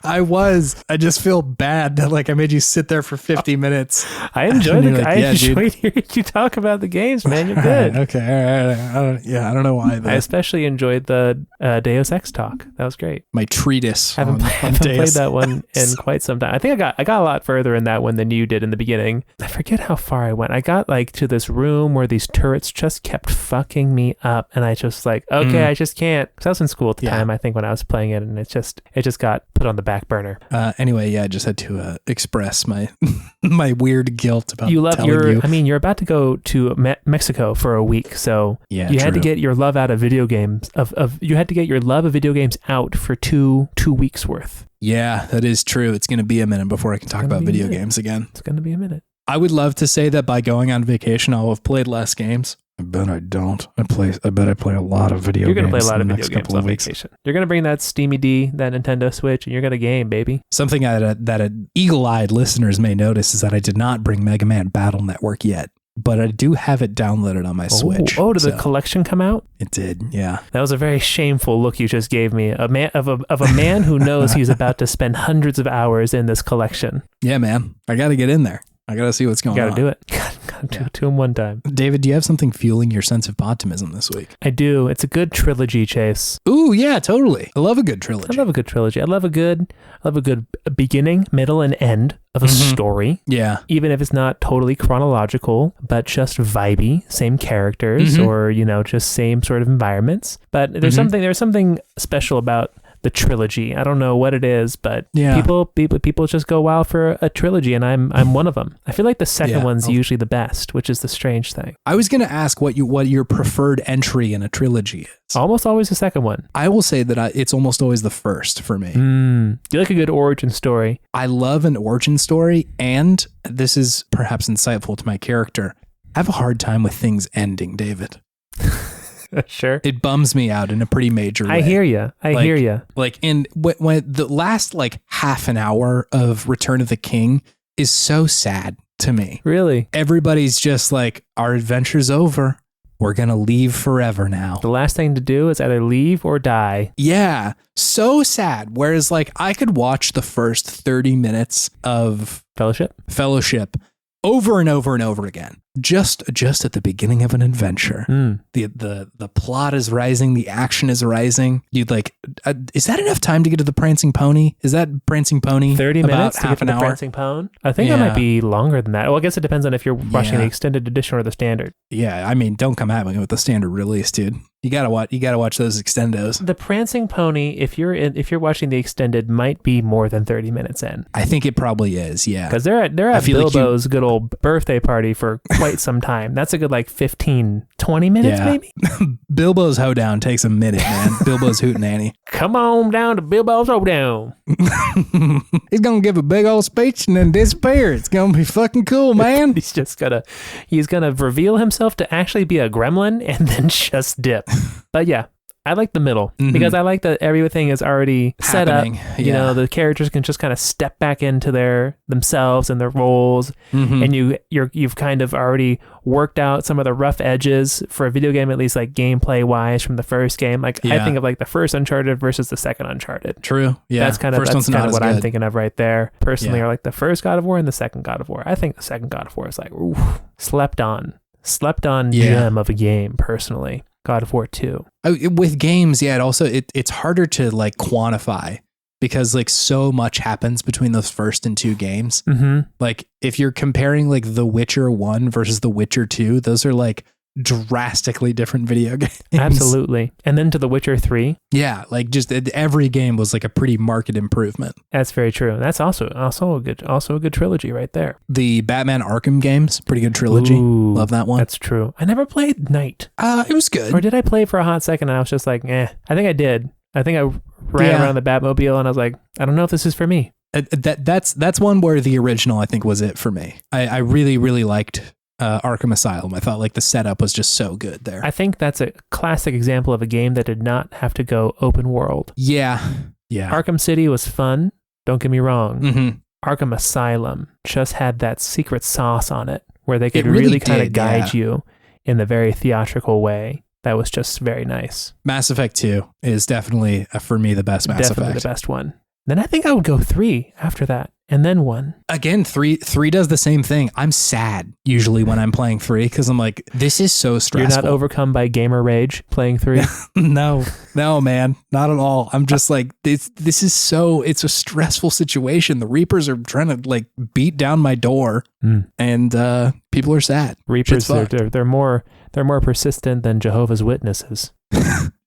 I was. I just feel bad that like I made you sit there for 50 minutes. I enjoyed Like, enjoyed hearing you talk about the games, man. You're good. Okay. All right. I don't know why. I especially enjoyed the Deus Ex talk. That was great. My treatise. I haven't played that one in quite some time. I think I got a lot further in that one than you did in the beginning. I forget how far I went. I got like to this room where these turrets just kept fucking me up, and I just like, okay, I just can't. Because I was in school at the time, I think, when I was playing it, and it just got put on the back burner. Anyway, I just had to express my my weird guilt about I mean, you're about to go to Mexico for a week, so you had to get your love out of video games. You had to get your love of video games out for two weeks worth. Yeah, that is true. It's going to be a minute before I can talk about video games again. It's going to be a minute. I would love to say that by going on vacation, I'll have played less games. I bet I don't. I bet I play a lot of video games. You're going to play a lot of video games on vacation. You're going to bring that Steamy D, that Nintendo Switch, and you're going to game, baby. Something that eagle-eyed listeners may notice is that I did not bring Mega Man Battle Network yet, but I do have it downloaded on my Switch. Oh, did the collection come out? It did, yeah. That was a very shameful look you just gave me. A man who knows he's about to spend hundreds of hours in this collection. Yeah, man. I got to get in there. I got to see what's going on. Got to do it. Got to do them one time. David, do you have something fueling your sense of Podtimism this week? I do. It's a good trilogy, Chase. Ooh, yeah, totally. I love a good trilogy. I love a good beginning, middle, and end of a story. Yeah. Even if it's not totally chronological, but just vibey, same characters, or, just same sort of environments. But there's something special about the trilogy. I don't know what it is, but people just go wild for a trilogy, and I'm one of them. I feel like the second one's usually the best, which is the strange thing. I was going to ask what your preferred entry in a trilogy is. Almost always the second one. I will say that it's almost always the first for me. You like a good origin story. I love an origin story, and this is perhaps insightful to my character. I have a hard time with things ending, David. Sure. It bums me out in a pretty major way. I hear you. Like when the last half an hour of Return of the King is so sad to me. Really? Everybody's just like, our adventure's over. We're going to leave forever now. The last thing to do is either leave or die. Yeah. So sad. Whereas I could watch the first 30 minutes of Fellowship over and over and over again. Just at the beginning of an adventure. The plot is rising, the action is rising. You'd is that enough time to get to the Prancing Pony? Is that Prancing Pony 30 minutes about half an hour? Prancing Pony? I think that might be longer than that. Well, I guess it depends on if you're watching the extended edition or the standard. Yeah, I mean, don't come at me with the standard release, dude. You gotta watch those extendos. The Prancing Pony, if you're watching the extended, might be more than 30 minutes in. I think it probably is, yeah. Because they're at Bilbo's good old birthday party for quite some time. That's a good 15, 20 minutes maybe. Bilbo's hoedown takes a minute, man. Bilbo's hootenanny. Come on down to Bilbo's hoedown. He's gonna give a big old speech and then disappear. It's gonna be fucking cool, man. He's gonna reveal himself to actually be a gremlin and then just dip. But yeah, I like the middle because I like that everything is already set up. You know, the characters can just kind of step back into themselves and their roles, and you've kind of already worked out some of the rough edges for a video game, at least gameplay wise from the first game. I think of the first Uncharted versus the second Uncharted. True. Yeah. That's kind of what I'm thinking of right there. Personally, or the first God of War and the second God of War. I think the second God of War is slept on gem of a game personally. God of War 2. With games, it's harder to quantify because so much happens between those first and two games. If you're comparing The Witcher 1 versus The Witcher 2, those are drastically different video games. Absolutely. And then to The Witcher 3. Yeah, just every game was a pretty marked improvement. That's very true. That's also a good trilogy right there. The Batman Arkham games, pretty good trilogy. Ooh, love that one. That's true. I never played Knight. It was good. Or did I play for a hot second and I was just I think I did. I think I ran around the Batmobile and I was I don't know if this is for me. That's one where the original I think was it for me. I really, really liked Arkham Asylum. I thought the setup was just so good there. I think that's a classic example of a game that did not have to go open world. Yeah. Arkham City was fun. Don't get me wrong. Arkham Asylum just had that secret sauce on it where they could really kind of guide you in a very theatrical way that was just very nice. Mass Effect 2 is definitely, for me, the best Mass Definitely Effect. the best one. Then I think I would go 3 after that, and then 1. Again, 3 does the same thing. I'm sad usually when I'm playing 3 because I'm like, this is so stressful. You're not overcome by gamer rage playing 3? No, man, not at all. I'm just like, this is so, it's a stressful situation. The Reapers are trying to like beat down my door and people are sad. Reapers, they're more persistent than Jehovah's Witnesses.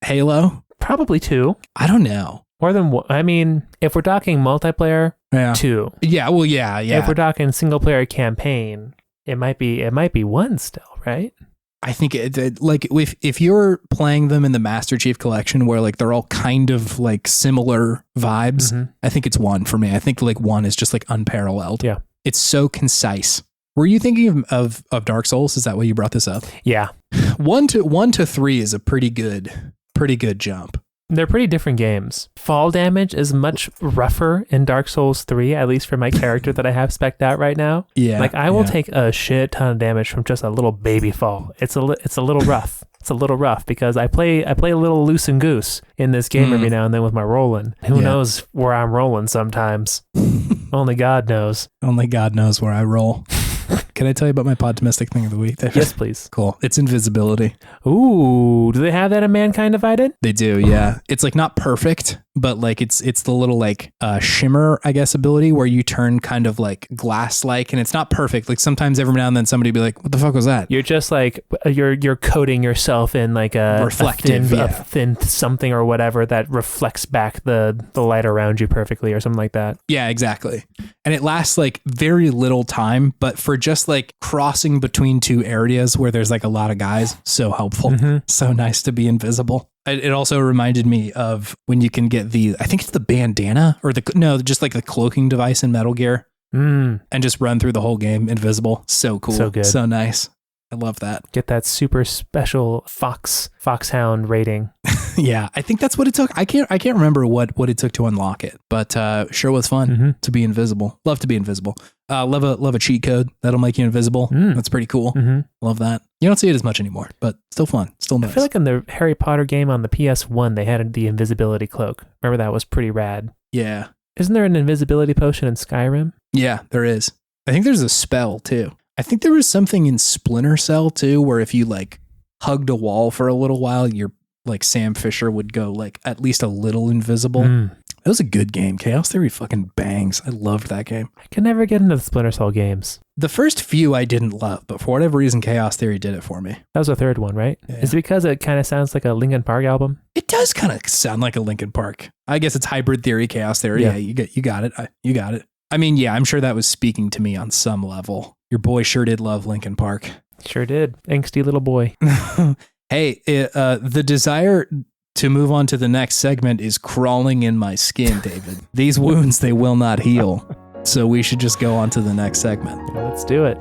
Halo? Probably 2. I don't know. More than one. I mean, if we're talking multiplayer, 2. Yeah, well, yeah. If we're talking single player campaign, it might be 1 still, right? I think like if you're playing them in the Master Chief Collection where like they're all kind of like similar vibes, I think it's 1 for me. I think like 1 is just like unparalleled. Yeah. It's so concise. Were you thinking of Dark Souls? Is that why you brought this up? Yeah. 1 to 3 is a pretty good jump. They're pretty different games. Fall damage is much rougher in Dark Souls 3, at least for my character that I have spec'd out right now. Yeah. Like I will take a shit ton of damage from just a little baby fall. It's a little rough. It's a little rough because I play a little loose and goose in this game every now and then with my rolling. Who knows where I'm rolling sometimes? Only God knows. Only God knows where I roll. Can I tell you about my Podtimistic thing of the week? Yes, please. Cool. It's invisibility. Ooh, do they have that in Mankind Divided? They do, yeah. It's like not perfect, but like it's the little like shimmer, I guess, ability where you turn kind of like glass-like, and it's not perfect. Like sometimes every now and then somebody be like, "What the fuck was that?" You're just like you're coating yourself in like a reflective, a thin something or whatever that reflects back the light around you perfectly or something like that. Yeah, exactly. And it lasts like very little time, but for just like crossing between two areas where there's like a lot of guys, so helpful. So nice to be invisible. It also reminded me of when you can get I think it's the bandana or just like the cloaking device in Metal Gear and just run through the whole game invisible. So cool. So good. So nice. I love that. Get that super special foxhound rating. Yeah, I think that's what it took. I can't remember what it took to unlock it, but sure was fun to be invisible. Love to be invisible. Love a cheat code that'll make you invisible. That's pretty cool. Love that. You don't see it as much anymore, but still fun. Still nice. I feel like in the Harry Potter game on the PS1, they had the invisibility cloak. Remember that was pretty rad. Yeah. Isn't there an invisibility potion in Skyrim? Yeah, there is. I think there's a spell too. I think there was something in Splinter Cell too, where if you like hugged a wall for a little while, you're like Sam Fisher would go like at least a little invisible. That was a good game. Chaos Theory fucking bangs. I loved that game. I can never get into the Splinter Cell games. The first few I didn't love, but for whatever reason, Chaos Theory did it for me. That was the third one, right? Yeah. Is it because it kind of sounds like a Linkin Park album? It does kind of sound like a Linkin Park. I guess it's Hybrid Theory, Chaos Theory. Yeah, you got it. You got it. I mean, yeah, I'm sure that was speaking to me on some level. Your boy sure did love Linkin Park. Sure did. Angsty little boy. Hey, the desire to move on to the next segment is crawling in my skin, David. These wounds, they will not heal. So we should just go on to the next segment. Yeah, let's do it.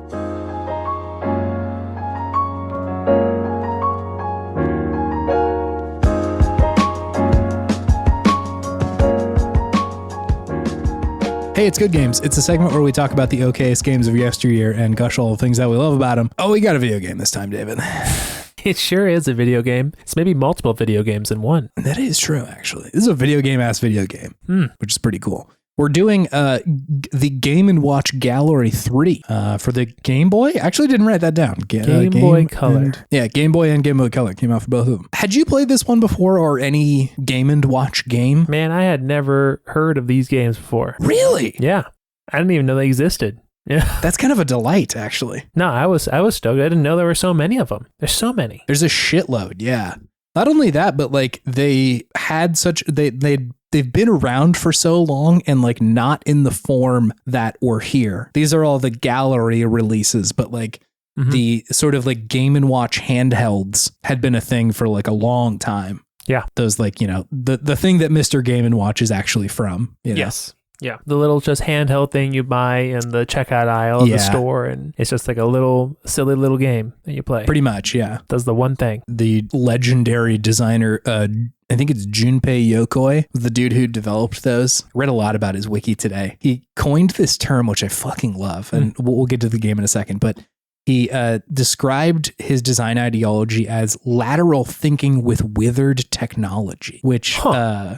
Hey, it's Good Games. It's a segment where we talk about the okayest games of yesteryear and gush all the things that we love about them. Oh, we got a video game this time, David. It sure is a video game. It's maybe multiple video games in one. That is true, actually. This is a video game-ass video game, which is pretty cool. We're doing the Game & Watch Gallery 3 for the Game Boy. I actually didn't write that down. Game Boy Color. Game Boy and Game Boy Color came out for both of them. Had you played this one before or any Game & Watch game? Man, I had never heard of these games before. Really? Yeah. I didn't even know they existed. Yeah. That's kind of a delight, actually. No, I was stoked. I didn't know there were so many of them. There's so many. There's a shitload, yeah. Not only that, but like they had they've been around for so long and like not in the form that we're here. These are all the gallery releases, but like the sort of like Game & Watch handhelds had been a thing for like a long time. Yeah. Those like, the thing that Mr. Game & Watch is actually from. Yes. Yeah. The little just handheld thing you buy in the checkout aisle of the store. And it's just like a little silly little game that you play. Pretty much. Yeah. Does the one thing. The legendary designer, I think it's Junpei Yokoi, the dude who developed those. I read a lot about his wiki today. He coined this term, which I fucking love. And we'll get to the game in a second, but He described his design ideology as lateral thinking with withered technology, which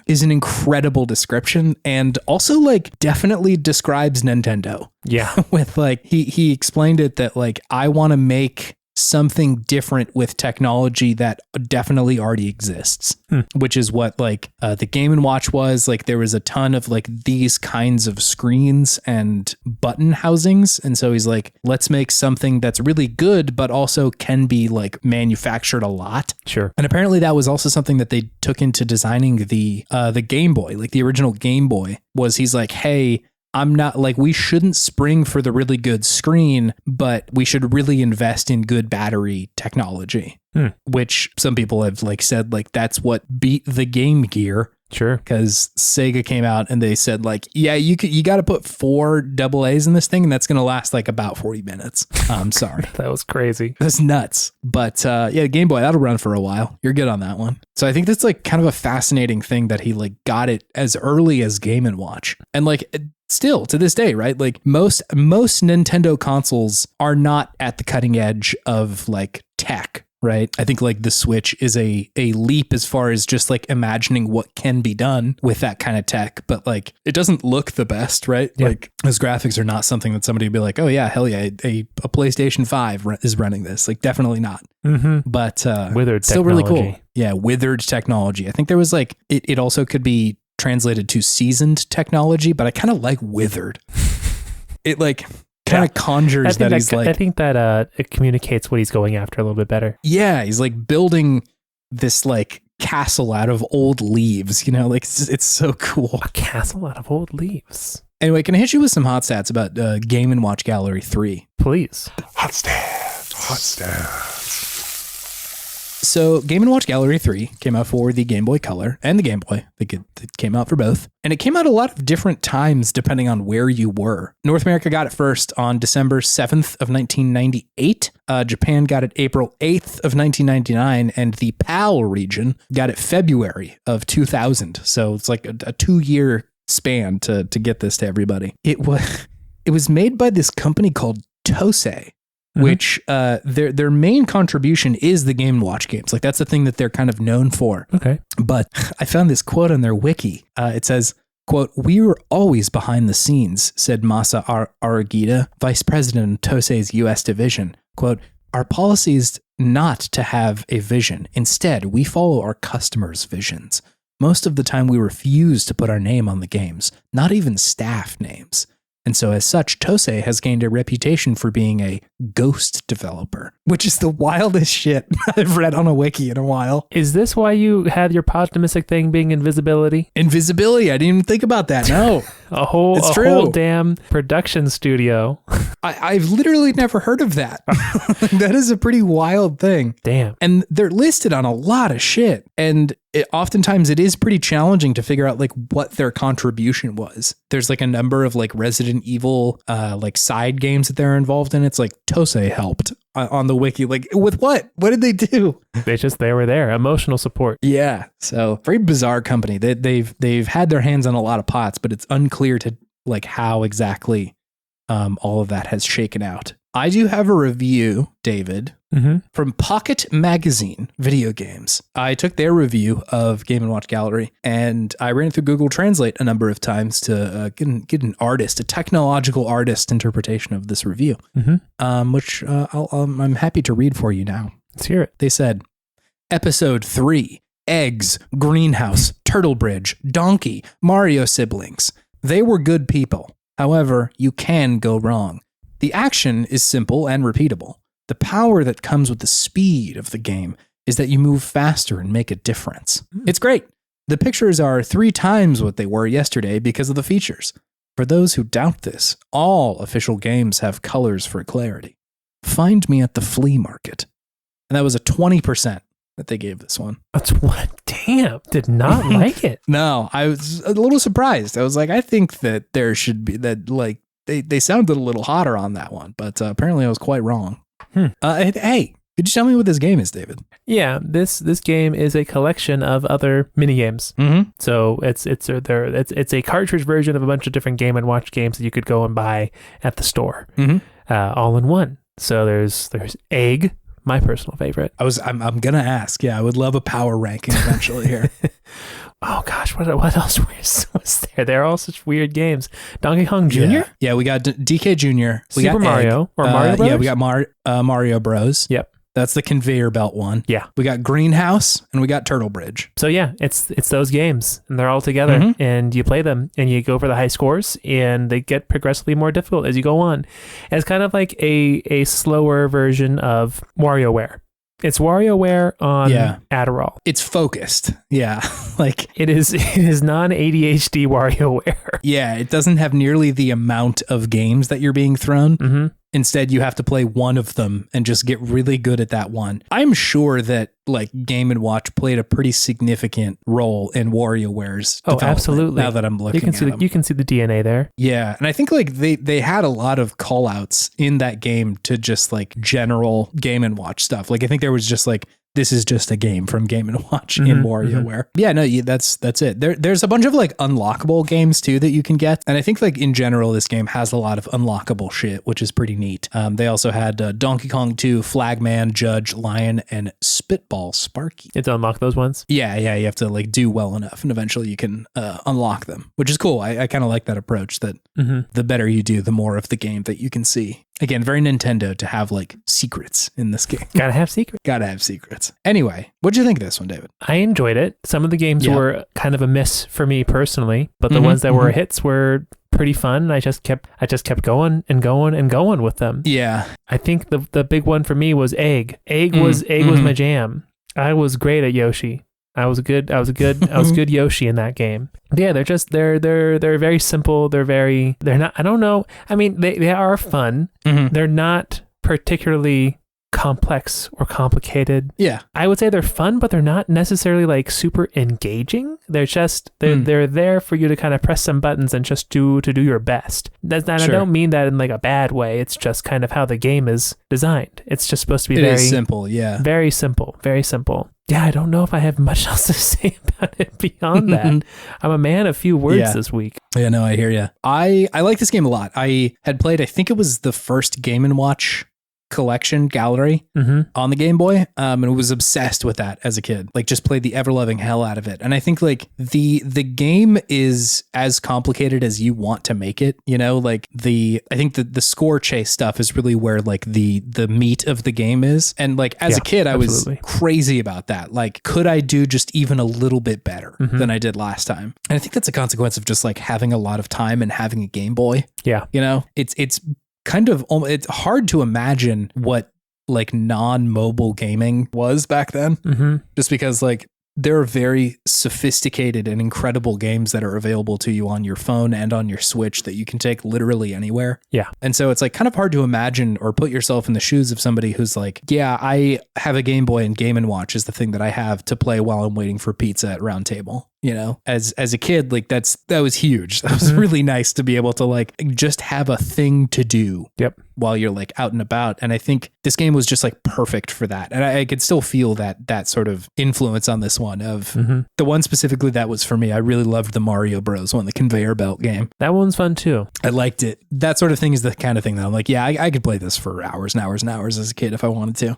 is an incredible description, and also like definitely describes Nintendo. Yeah. With like he explained it that like I want to make something different with technology that definitely already exists, which is what like the Game & Watch was. Like there was a ton of like these kinds of screens and button housings. And so he's like, let's make something that's really good, but also can be like manufactured a lot. Sure. And apparently that was also something that they took into designing the Game Boy, like the original Game Boy was he's like, hey, I'm not like, we shouldn't spring for the really good screen, but we should really invest in good battery technology, which some people have like said, like, that's what beat the Game Gear. Sure. Because Sega came out and they said like, yeah, you got to put 4 AA's in this thing and that's going to last like about 40 minutes. I'm sorry. That was crazy. That's nuts. But yeah, Game Boy, that'll run for a while. You're good on that one. So I think that's like kind of a fascinating thing that he like got it as early as Game & Watch. And like still to this day, right? Like most Nintendo consoles are not at the cutting edge of like tech. Right. I think like the Switch is a leap as far as just like imagining what can be done with that kind of tech. But like it doesn't look the best. Right. Yeah. Like those graphics are not something that somebody would be like, oh, yeah, hell yeah. A PlayStation 5 is running this. Like definitely not. Mm-hmm. But withered still technology. Really cool. Yeah. Withered technology. I think there was like it also could be translated to seasoned technology, but I kind of like withered. It like kind of conjures that he's like, I think that it communicates what he's going after a little bit better. Yeah, he's like building this like castle out of old leaves, you know, like it's so cool. A castle out of old leaves. Anyway, can I hit you with some hot stats about Game & Watch Gallery 3? Please. Hot stats. So Game & Watch Gallery 3 came out for the Game Boy Color and the Game Boy. It came out for both. And it came out a lot of different times depending on where you were. North America got it first on December 7th of 1998. Japan got it April 8th of 1999. And the PAL region got it February of 2000. So it's like a 2-year span to get this to everybody. It was made by this company called Deux, which their main contribution is the Game & Watch games. Like that's the thing that they're kind of known for. Okay. But I found this quote on their wiki. It says, quote, "We were always behind the scenes," said Masa Aragita, vice president of Tousei's U.S. division. Quote, "Our policy is not to have a vision. Instead, we follow our customers' visions. Most of the time we refuse to put our name on the games, not even staff names. And so as such, Tousei has gained a reputation for being a ghost developer," which is the wildest shit I've read on a wiki in a while. Is this why you have your Podtimistic thing being invisibility? Invisibility. I didn't even think about that. No. a whole damn production studio. I've literally never heard of that. That is a pretty wild thing. Damn. And they're listed on a lot of shit. And oftentimes it is pretty challenging to figure out like what their contribution was. There's like a number of like Resident Evil like side games that they're involved in. It's like Tousei helped on the wiki. Like with what? What did they do? They were there. Emotional support. Yeah. So very bizarre company. They've had their hands on a lot of pots, but it's unclear to like how exactly all of that has shaken out. I do have a review, David, from Pocket Magazine Video Games. I took their review of Game & Watch Gallery and I ran it through Google Translate a number of times to get an artist, a technological artist interpretation of this review, which I'm happy to read for you now. Let's hear it. They said, Episode 3, Eggs, Greenhouse, Turtle Bridge, Donkey, Mario Siblings. They were good people. However, you can go wrong. The action is simple and repeatable. The power that comes with the speed of the game is that you move faster and make a difference. It's great. The pictures are 3 times what they were yesterday because of the features. For those who doubt this, all official games have colors for clarity. Find me at the flea market. And that was a 20% that they gave this one. That's what? Damn, did not like it. No, I was a little surprised. I was like, I think that there should be that like they sounded a little hotter on that one, but apparently I was quite wrong. Hey, could you tell me what this game is, David? Yeah, this game is a collection of other mini games. So it's a cartridge version of a bunch of different Game & Watch games that you could go and buy at the store, all in one. So there's Egg, my personal favorite. I'm gonna ask. Yeah, I would love a power ranking eventually here. Oh gosh, what else was there? They're all such weird games. Donkey Kong Jr.? Yeah, we got DK Jr. We Super got Mario Egg. or Mario Bros. Yeah, we got Mario Bros. Yep. That's the conveyor belt one. Yeah. We got Greenhouse and we got Turtle Bridge. So yeah, it's those games and they're all together and you play them and you go for the high scores and they get progressively more difficult as you go on. It's kind of like a slower version of WarioWare. It's WarioWare on Adderall. It's focused. Yeah. Like it is non-ADHD WarioWare. Yeah, it doesn't have nearly the amount of games that you're being thrown. Mm-hmm. Instead, you have to play one of them and just get really good at that one. I'm sure that like Game & Watch played a pretty significant role in WarioWare's development. Absolutely. Now that I'm looking at them. You can see the DNA there. Yeah, and I think like they had a lot of call outs in that game to just like general Game & Watch stuff. Like I think there was just like, this is just a game from Game & Watch in WarioWare. Yeah, no, that's it. There's a bunch of like unlockable games too that you can get. And I think like in general, this game has a lot of unlockable shit, which is pretty neat. They also had Donkey Kong 2, Flagman, Judge, Lion, and Spitball Sparky. You have to unlock those ones? Yeah, you have to like do well enough and eventually you can unlock them, which is cool. I kind of like that approach that the better you do, the more of the game that you can see. Again, very Nintendo to have like secrets in this game. Gotta have secrets. Gotta have secrets. Anyway, what'd you think of this one, David? I enjoyed it. Some of the games were kind of a miss for me personally, but the ones that were hits were pretty fun. I just kept going and going and going with them. Yeah. I think the big one for me was Egg. Egg was my jam. I was great at Yoshi. I was good Yoshi in that game. Yeah, they're very simple. They're not, I don't know. I mean, they are fun. They're not particularly complex or complicated. Yeah. I would say they're fun, but they're not necessarily like super engaging. They're just they're there for you to kind of press some buttons and just to do your best. I don't mean that in like a bad way. It's just kind of how the game is designed. It's just supposed to be very simple, yeah. Very simple, very simple. Yeah, I don't know if I have much else to say about it beyond that. I'm a man of few words this week. Yeah, no, I hear you. I like this game a lot. I had played, I think it was the first Game & Watch collection gallery on the Game Boy, and was obsessed with that as a kid. Like just played the ever-loving hell out of it. And I think like the game is as complicated as you want to make it, you know, like I think the score chase stuff is really where like the meat of the game is. And like as a kid, I was crazy about that. Like, could I do just even a little bit better than I did last time? And I think that's a consequence of just like having a lot of time and having a Game Boy. Yeah. You know, it's kind of, it's hard to imagine what like non-mobile gaming was back then, just because like there are very sophisticated and incredible games that are available to you on your phone and on your Switch that you can take literally anywhere. Yeah. And so it's like kind of hard to imagine or put yourself in the shoes of somebody who's like, yeah, I have a Game Boy and Game & Watch is the thing that I have to play while I'm waiting for pizza at Round Table. You know, as a kid, like that was huge. That was really nice to be able to like just have a thing to do while you're like out and about. And I think this game was just like perfect for that. And I could still feel that sort of influence on this one of the one specifically that was for me. I really loved the Mario Bros one, the conveyor belt game. That one's fun too. I liked it. That sort of thing is the kind of thing that I'm like, yeah, I could play this for hours and hours and hours as a kid if I wanted to.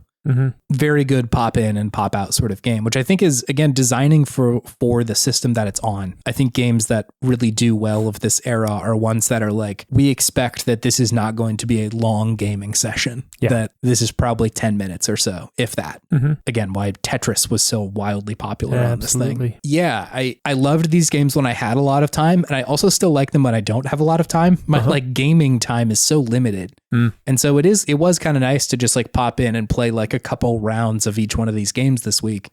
Very good pop in and pop out sort of game, which I think is, again, designing for the system that it's on. I think games that really do well of this era are ones that are like, we expect that this is not going to be a long gaming session, that this is probably 10 minutes or so, if that. Again, why Tetris was so wildly popular on this thing. Yeah, I loved these games when I had a lot of time, and I also still like them when I don't have a lot of time. My like gaming time is so limited. And so it was kind of nice to just like pop in and play like a couple rounds of each one of these games this week,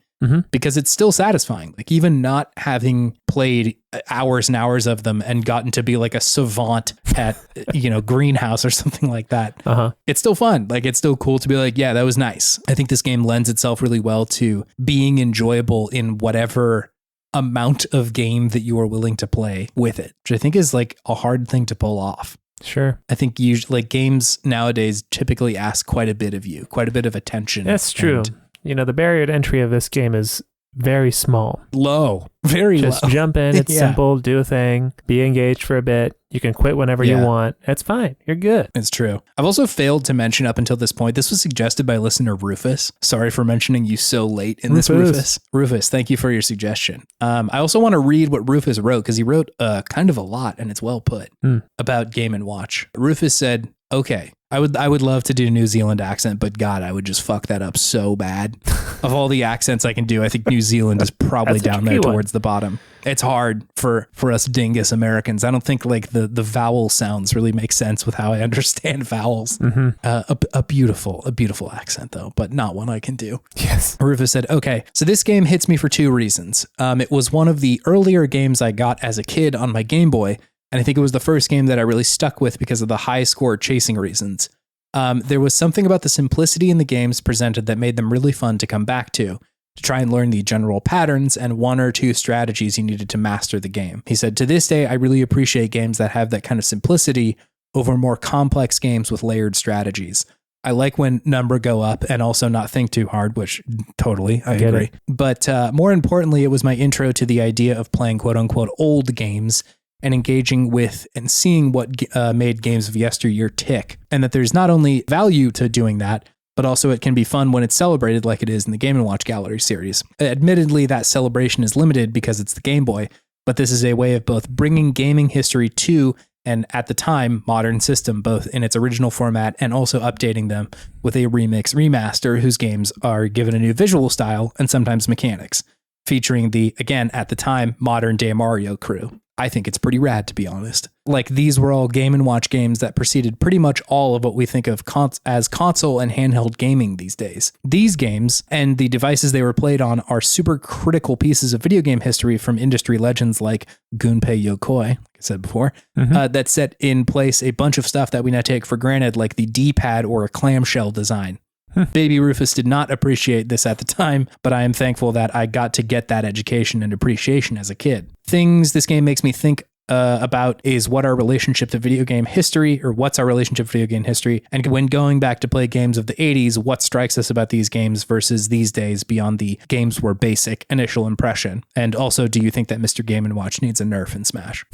because it's still satisfying. Like even not having played hours and hours of them and gotten to be like a savant at, you know, Greenhouse or something like that. It's still fun. Like it's still cool to be like, yeah, that was nice. I think this game lends itself really well to being enjoyable in whatever amount of game that you are willing to play with it, which I think is like a hard thing to pull off. Sure. I think usually like games nowadays typically ask quite a bit of you, quite a bit of attention. That's true. You know, the barrier to entry of this game is very small. Low. Very Just low. jump in. It's Yeah. simple. Do a thing. Be engaged for a bit. You can quit whenever you want. It's fine. You're good. It's true. I've also failed to mention up until this point, this was suggested by listener Rufus. Sorry for mentioning you so late in this, Rufus. Rufus, thank you for your suggestion. I also want to read what Rufus wrote, because he wrote kind of a lot, and it's well put, about Game & Watch. Rufus said, okay, I would love to do a New Zealand accent, but God, I would just fuck that up so bad. Of all the accents I can do, I think New Zealand is probably down there towards the bottom. It's hard for us dingus Americans. I don't think like the vowel sounds really make sense with how I understand vowels. A beautiful accent though, but not one I can do. Yes. Rufus said, okay, so this game hits me for two reasons. It was one of the earlier games I got as a kid on my Game Boy, and I think it was the first game that I really stuck with because of the high score chasing reasons. There was something about the simplicity in the games presented that made them really fun to come back to try and learn the general patterns and one or two strategies you needed to master the game. He said, to this day, I really appreciate games that have that kind of simplicity over more complex games with layered strategies. I like when number go up and also not think too hard, which totally, I agree. But more importantly, it was my intro to the idea of playing quote unquote old games and engaging with and seeing what made games of yesteryear tick. And that there's not only value to doing that, but also it can be fun when it's celebrated like it is in the Game & Watch Gallery series. Admittedly, that celebration is limited because it's the Game Boy, but this is a way of both bringing gaming history to, and at the time, modern system, both in its original format and also updating them with a remaster whose games are given a new visual style and sometimes mechanics, featuring the, again, at the time, modern day Mario crew. I think it's pretty rad, to be honest. Like, these were all Game & Watch games that preceded pretty much all of what we think of as console and handheld gaming these days. These games and the devices they were played on are super critical pieces of video game history from industry legends like Gunpei Yokoi, like I said before, that set in place a bunch of stuff that we now take for granted, like the D-pad or a clamshell design. Baby Rufus did not appreciate this at the time, but I am thankful that I got to get that education and appreciation as a kid. Things this game makes me think about is what our relationship to video game history, or what's our relationship to video game history, and when going back to play games of the 80s, what strikes us about these games versus these days beyond the games were basic initial impression. And also, do you think that Mr. Game & Watch needs a nerf in Smash?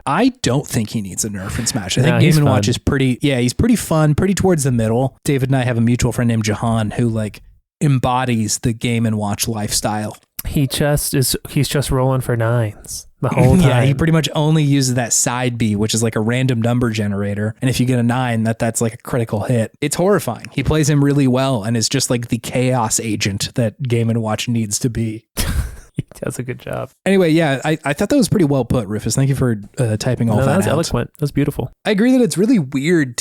I don't think he needs a nerf in Smash. I think Game & Watch is he's pretty fun, pretty towards the middle. David and I have a mutual friend named Jahan who like embodies the Game & Watch lifestyle. He's just rolling for nines the whole time. Yeah, he pretty much only uses that side B, which is like a random number generator. And if you get a 9, that's like a critical hit. It's horrifying. He plays him really well and is just like the chaos agent that Game & Watch needs to be. He does a good job. Anyway, yeah, I thought that was pretty well put, Rufus. Thank you for typing all that out. That was eloquent. That was beautiful. I agree that it's really weird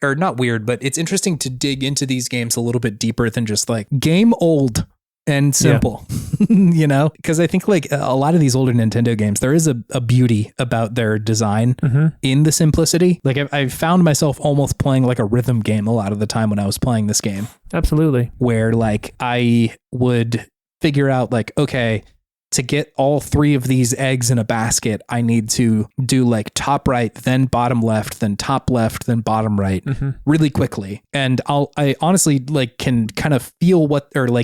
or not weird, but it's interesting to dig into these games a little bit deeper than just like game old and simple, you know? Because I think like a lot of these older Nintendo games, there is a beauty about their design in the simplicity. Like I found myself almost playing like a rhythm game a lot of the time when I was playing this game. Absolutely. Where like I would figure out like, okay, to get all 3 of these eggs in a basket, I need to do like top right, then bottom left, then top left, then bottom right really quickly. And I honestly like can kind of feel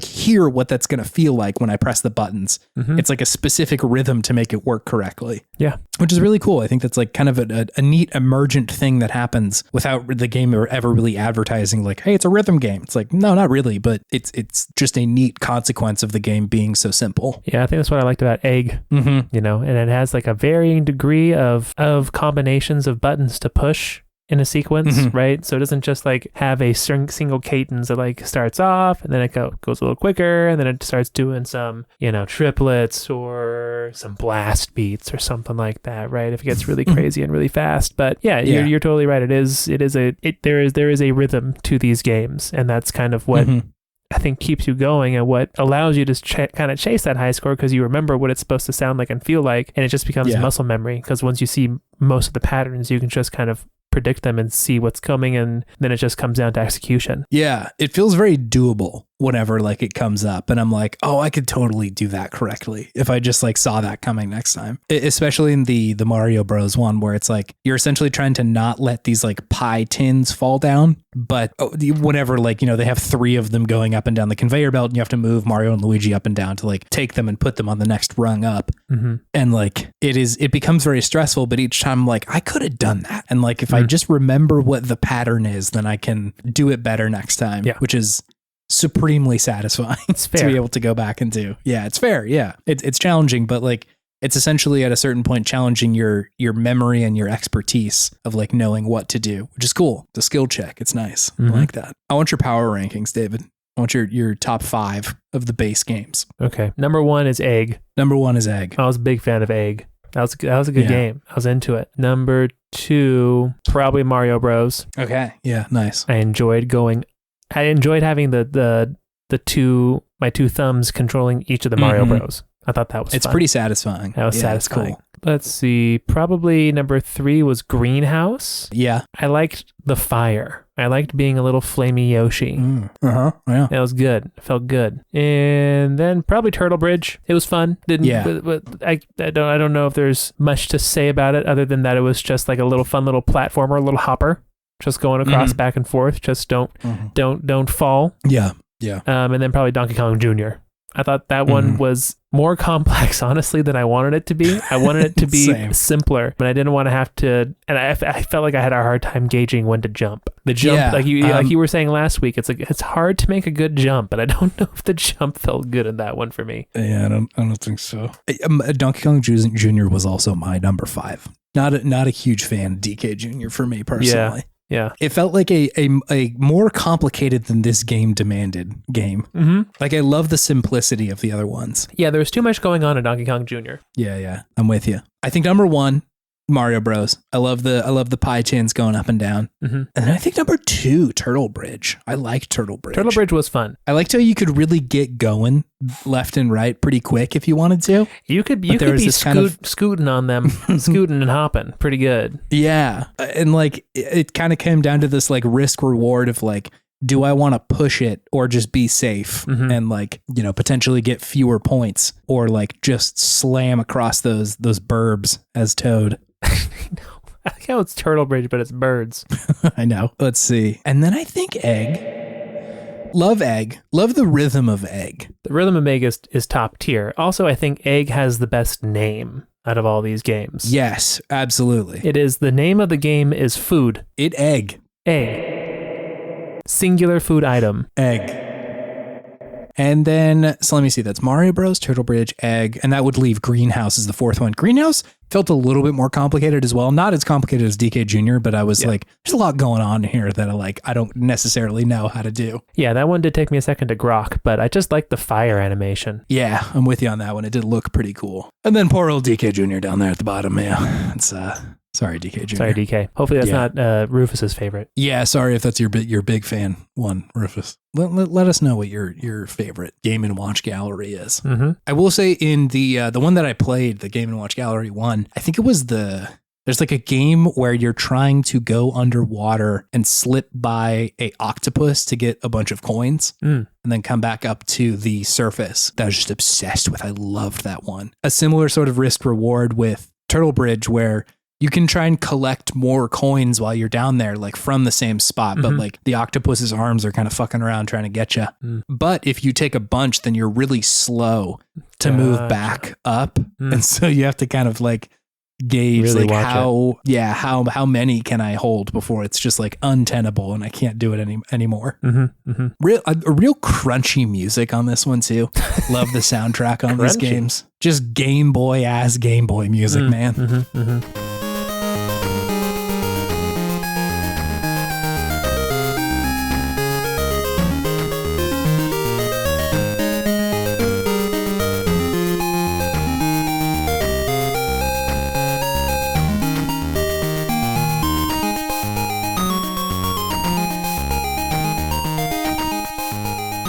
hear what that's going to feel like when I press the buttons. It's like a specific rhythm to make it work correctly. Yeah. Which is really cool. I think that's like kind of a neat emergent thing that happens without the game ever really advertising like, hey, it's a rhythm game. It's like, no, not really, but it's just a neat consequence of the game being so simple. Yeah, I think that's what I liked about Egg, you know, and it has like a varying degree of combinations of buttons to push in a sequence, right? So it doesn't just like have a single cadence that like starts off and then it goes a little quicker and then it starts doing some, you know, triplets or some blast beats or something like that, right? If it gets really crazy and really fast. But yeah, you're totally right. There is a rhythm to these games, and that's kind of what I think keeps you going and what allows you to kind of chase that high score, because you remember what it's supposed to sound like and feel like, and it just becomes muscle memory, because once you see most of the patterns, you can just kind of predict them and see what's coming, and then it just comes down to execution. Yeah, it feels very doable. whenever like it comes up, and I'm like, oh, I could totally do that correctly if I just like saw that coming next time. Especially in the Mario Bros one, where it's like you're essentially trying to not let these like pie tins fall down, but whenever like, you know, they have 3 of them going up and down the conveyor belt, and you have to move Mario and Luigi up and down to like take them and put them on the next rung up. And like it becomes very stressful, but each time I'm like, I could have done that, and like if I just remember what the pattern is, then I can do it better next time, which is supremely satisfying to be able to go back and do. Yeah, it's fair. Yeah, it's challenging, but like it's essentially at a certain point challenging your memory and your expertise of like knowing what to do, which is cool. It's a skill check. It's nice. I like that. I want your power rankings, David. I want your top 5 of the base games. Okay. Number 1 is Egg. Number 1 is Egg. I was a big fan of Egg. That was a good game. I was into it. Number 2, probably Mario Bros. Okay. Yeah. Nice. I enjoyed having my 2 thumbs controlling each of the Mario Bros. I thought that was It's fun. pretty satisfying. That was satisfying. Cool. Let's see. Probably number 3 was Greenhouse. Yeah. I liked the fire. I liked being a little flamey Yoshi. Yeah. That was good. It felt good. And then probably Turtle Bridge. It was fun. But I don't know if there's much to say about it other than that it was just like a little fun little platformer, a little hopper, just going across back and forth. Just don't fall. Yeah. Yeah. And then probably Donkey Kong Jr. I thought that one was more complex, honestly, than I wanted it to be. I wanted it to be simpler, but I didn't want to have to. And I felt like I had a hard time gauging when to jump. The jump, like you were saying last week, it's like it's hard to make a good jump, but I don't know if the jump felt good in that one for me. Yeah, I don't think so. Donkey Kong Jr. was also my number 5. Not a huge fan of DK Jr. for me personally. Yeah. It felt like a more complicated than this game demanded game. Like I love the simplicity of the other ones. Yeah, there was too much going on in Donkey Kong Jr. Yeah. I'm with you. I think number 1, Mario Bros. I love the pie tins going up and down. And then I think number 2, Turtle Bridge. I like Turtle Bridge. Turtle Bridge was fun. I liked how you could really get going left and right pretty quick if you wanted to. You could be scooting on them, scooting and hopping pretty good. Yeah. And like it kind of came down to this like risk reward of like, do I want to push it or just be safe and like, you know, potentially get fewer points, or like just slam across those burbs as Toad? I like how it's Turtle Bridge, but it's birds. I know. Let's see. And then I think Egg. Love Egg. Love the rhythm of Egg. The rhythm of Egg is top tier. Also, I think Egg has the best name out of all these games. Yes, absolutely. It is. The name of the game is food. Egg. Egg. Singular food item. Egg. And then, so let me see, that's Mario Bros, Turtle Bridge, Egg, and that would leave Greenhouse as the 4th one. Greenhouse felt a little bit more complicated as well. Not as complicated as DK Jr., but I was like, there's a lot going on here that I don't necessarily know how to do. Yeah, that one did take me a second to grok, but I just like the fire animation. Yeah, I'm with you on that one. It did look pretty cool. And then poor old DK Jr. down there at the bottom. Yeah, it's sorry, DK Jr. Sorry, DK. Hopefully that's not Rufus's favorite. Yeah, sorry if that's your big fan one, Rufus. Let us know what your favorite Game & Watch Gallery is. I will say in the one that I played, the Game & Watch Gallery one, I think it was there's like a game where you're trying to go underwater and slip by a octopus to get a bunch of coins and then come back up to the surface. That I was just obsessed with. I loved that one. A similar sort of risk reward with Turtle Bridge where you can try and collect more coins while you're down there, like from the same spot, but like the octopus's arms are kind of fucking around trying to get you. But if you take a bunch, then you're really slow to move back up. And so you have to kind of like gauge really like how many can I hold before it's just like untenable and I can't do it anymore. A real crunchy music on this one too. Love the soundtrack on these games. Just Game Boy music, man.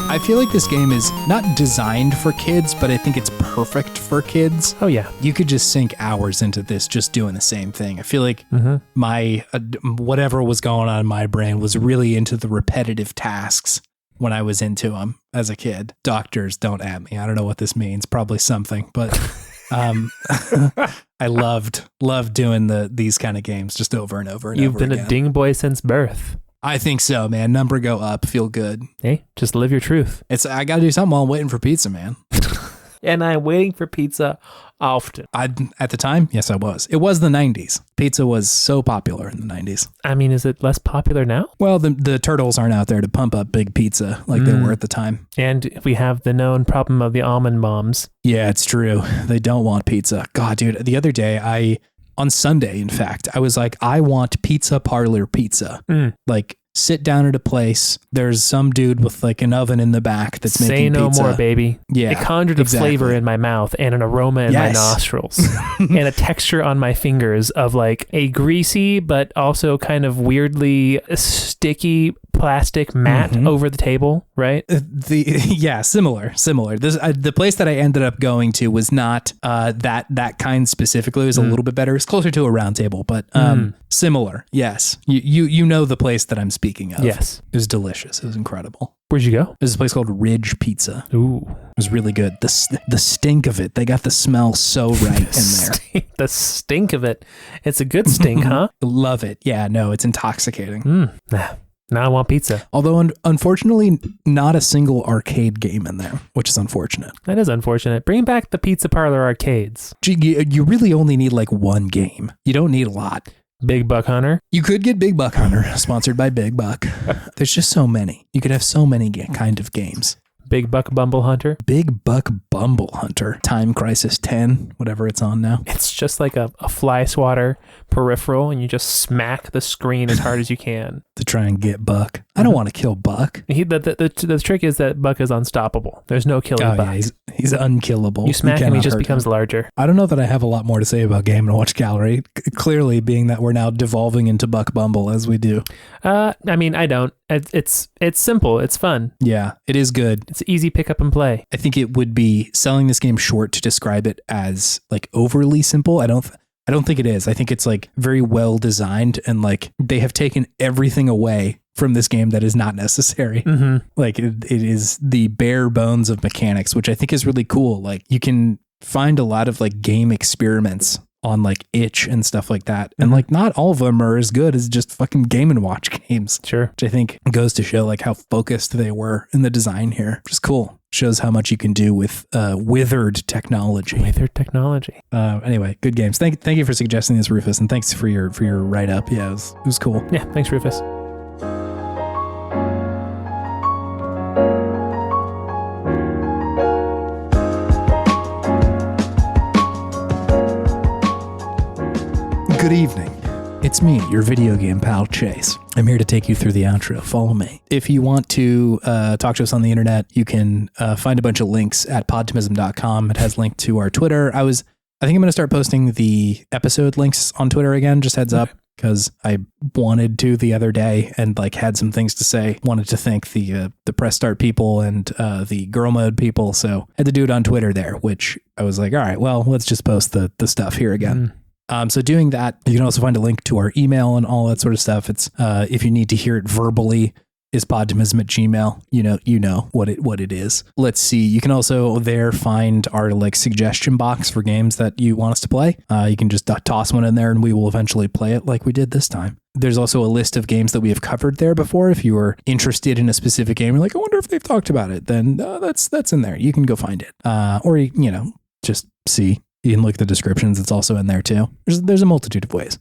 I feel like this game is not designed for kids, but I think it's perfect for kids. Oh, yeah. You could just sink hours into this just doing the same thing. I feel like my whatever was going on in my brain was really into the repetitive tasks when I was into them as a kid. Doctors, don't at me. I don't know what this means. Probably something, but I loved doing these kind of games just over and over and You've over been again. a ding boy since birth. I think so, man. Number go up, feel good. Hey, just live your truth. I got to do something while I'm waiting for pizza, man. And I'm waiting for pizza often. At the time, yes, I was. It was the 90s. Pizza was so popular in the 90s. I mean, is it less popular now? Well, the turtles aren't out there to pump up big pizza like they were at the time. And we have the known problem of the almond moms. Yeah, it's true. They don't want pizza. God, dude, the other day, on Sunday, in fact, I was like, I want pizza parlor pizza. Like, sit down at a place. There's some dude with like an oven in the back that's making pizza. Say no more, baby. Yeah, it conjured a flavor in my mouth and an aroma in my nostrils and a texture on my fingers of like a greasy but also kind of weirdly sticky plastic mat over the table, right? Similar. This the place that I ended up going to was not that kind specifically. It was a little bit better. It's closer to a round table, but similar. Yes, you know the place that I'm speaking of. Yes, it was delicious. It was incredible. Where'd you go? There's a place called Ridge Pizza. Ooh, it was really good. The stink of it. They got the smell so right in there. The stink of it. It's a good stink, huh? Love it. Yeah, no, it's intoxicating. Now I want pizza. Although, unfortunately, not a single arcade game in there, which is unfortunate. That is unfortunate. Bring back the pizza parlor arcades. You really only need like one game. You don't need a lot. Big Buck Hunter. You could get Big Buck Hunter, sponsored by Big Buck. There's just so many. You could have so many kind of games. Big Buck Bumble Hunter. Big Buck Bumble Hunter. Time Crisis 10, whatever it's on now. It's just like a fly swatter peripheral, and you just smack the screen as hard as you can. To try and get Buck. I don't want to kill Buck. The trick is that Buck is unstoppable. There's no killing Buck. Yeah, he's unkillable. You smack him, he just becomes larger. I don't know that I have a lot more to say about Game & Watch Gallery, clearly being that we're now devolving into Buck Bumble as we do. I mean, I don't. It's simple. It's fun. Yeah, it is good. It's easy pick up and play. I think it would be selling this game short to describe it as like overly simple. I don't think it is. I think it's like very well designed, and like they have taken everything away from this game that is not necessary. Like it is the bare bones of mechanics, which I think is really cool. Like you can find a lot of like game experiments on like itch and stuff like that. And like not all of them are as good as just fucking Game & Watch games. Sure. Which I think goes to show like how focused they were in the design here, which is cool. Shows how much you can do with withered technology. Anyway, good games. Thank you for suggesting this, Rufus, and thanks for your write up. Yeah, it was cool. Yeah, thanks, Rufus. Good evening. It's me, your video game pal, Chase. I'm here to take you through the outro. Follow me. If you want to talk to us on the internet, you can find a bunch of links at podtimism.com. It has link to our Twitter. I think I'm going to start posting the episode links on Twitter again, just heads up, because I wanted to the other day and like had some things to say. Wanted to thank the press start people and the girl mode people. So had to do it on Twitter there, which I was like, all right, well, let's just post the stuff here again. So doing that, you can also find a link to our email and all that sort of stuff. It's if you need to hear it verbally, is podtimism@gmail.com. You know what it is. Let's see. You can also there find our like suggestion box for games that you want us to play. You can just toss one in there and we will eventually play it like we did this time. There's also a list of games that we have covered there before. If you are interested in a specific game, you're like, I wonder if they've talked about it, then that's in there. You can go find it. Or just see. You can look at the descriptions. It's also in there too. There's a multitude of ways.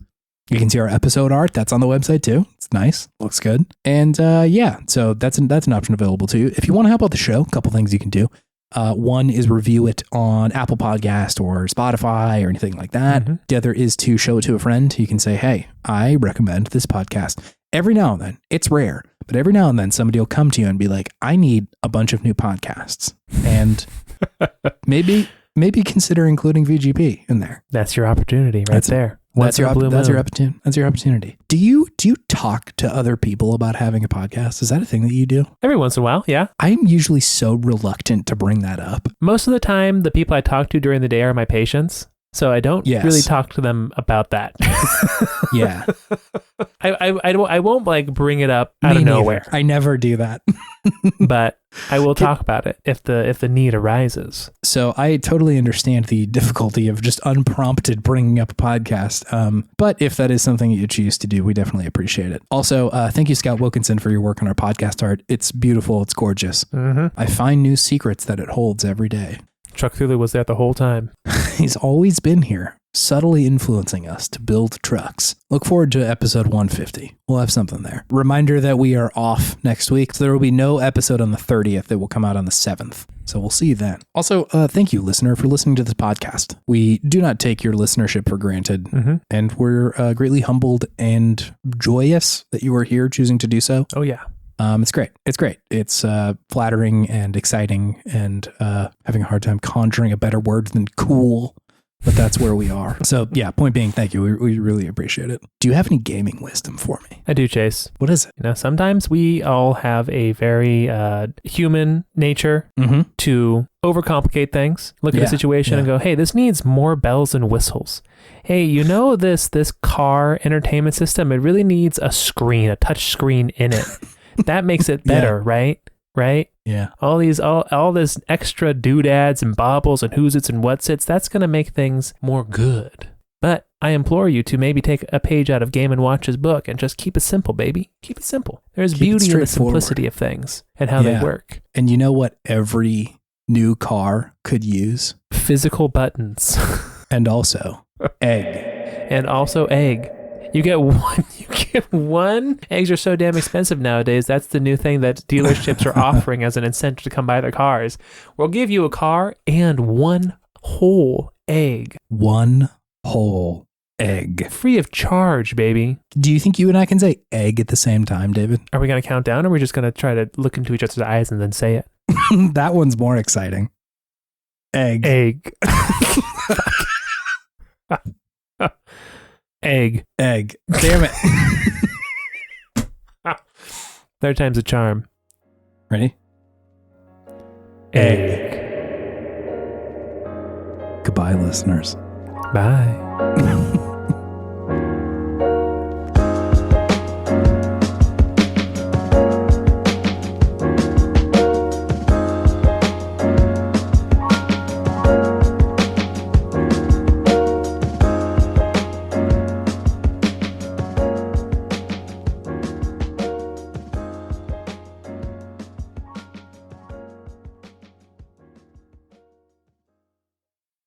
You can see our episode art. That's on the website too. It's nice. Looks good. And so that's an option available to you. If you want to help out the show, a couple things you can do. One is review it on Apple Podcast or Spotify or anything like that. The other is to show it to a friend. You can say, hey, I recommend this podcast. Every now and then, it's rare, but every now and then somebody will come to you and be like, I need a bunch of new podcasts. And maybe consider including VGP in there. That's your opportunity there. That's your opportunity. Do you talk to other people about having a podcast? Is that a thing that you do? Every once in a while, yeah. I'm usually so reluctant to bring that up. Most of the time, the people I talk to during the day are my patients. So I don't really talk to them about that. Yeah. I won't like bring it up out of nowhere. I never do that. But I will talk about it if the need arises. So I totally understand the difficulty of just unprompted bringing up a podcast. But if that is something you choose to do, we definitely appreciate it. Also, thank you, Scott Wilkinson, for your work on our podcast art. It's beautiful. It's gorgeous. I find new secrets that it holds every day. Chuck Thule was there the whole time. He's always been here, subtly influencing us to build trucks. Look forward to episode 150. We'll have something there. Reminder that we are off next week, so there will be no episode on the 30th. It will come out on the 7th. So we'll see you then. Also, thank you, listener, for listening to this podcast. We do not take your listenership for granted, and we're greatly humbled and joyous that you are here choosing to do so. Oh, yeah. It's great. It's great. It's flattering and exciting and having a hard time conjuring a better word than cool, but that's where we are. So yeah, point being, thank you. We really appreciate it. Do you have any gaming wisdom for me? I do, Chase. What is it? You know, sometimes we all have a very human nature to overcomplicate things, look at a situation and go, hey, this needs more bells and whistles. Hey, you know, this car entertainment system, it really needs a screen, a touch screen in it. That makes it better, right? Yeah. All this extra doodads and baubles and who's-its and what's-its, that's going to make things more good. But I implore you to maybe take a page out of Game & Watch's book and just keep it simple, baby. Keep it simple. There's beauty in the simplicity of things and how they work. And you know what every new car could use? Physical buttons. And also egg. And also egg. You get one. Eggs are so damn expensive nowadays. That's the new thing that dealerships are offering as an incentive to come buy their cars. We'll give you a car and one whole egg. One whole egg. Free of charge, baby. Do you think you and I can say egg at the same time, David? Are we going to count down, or are we just going to try to look into each other's eyes and then say it? That one's more exciting. Egg. Egg. Egg. Damn it. Third time's a charm. Ready? Egg. Goodbye, listeners. Bye.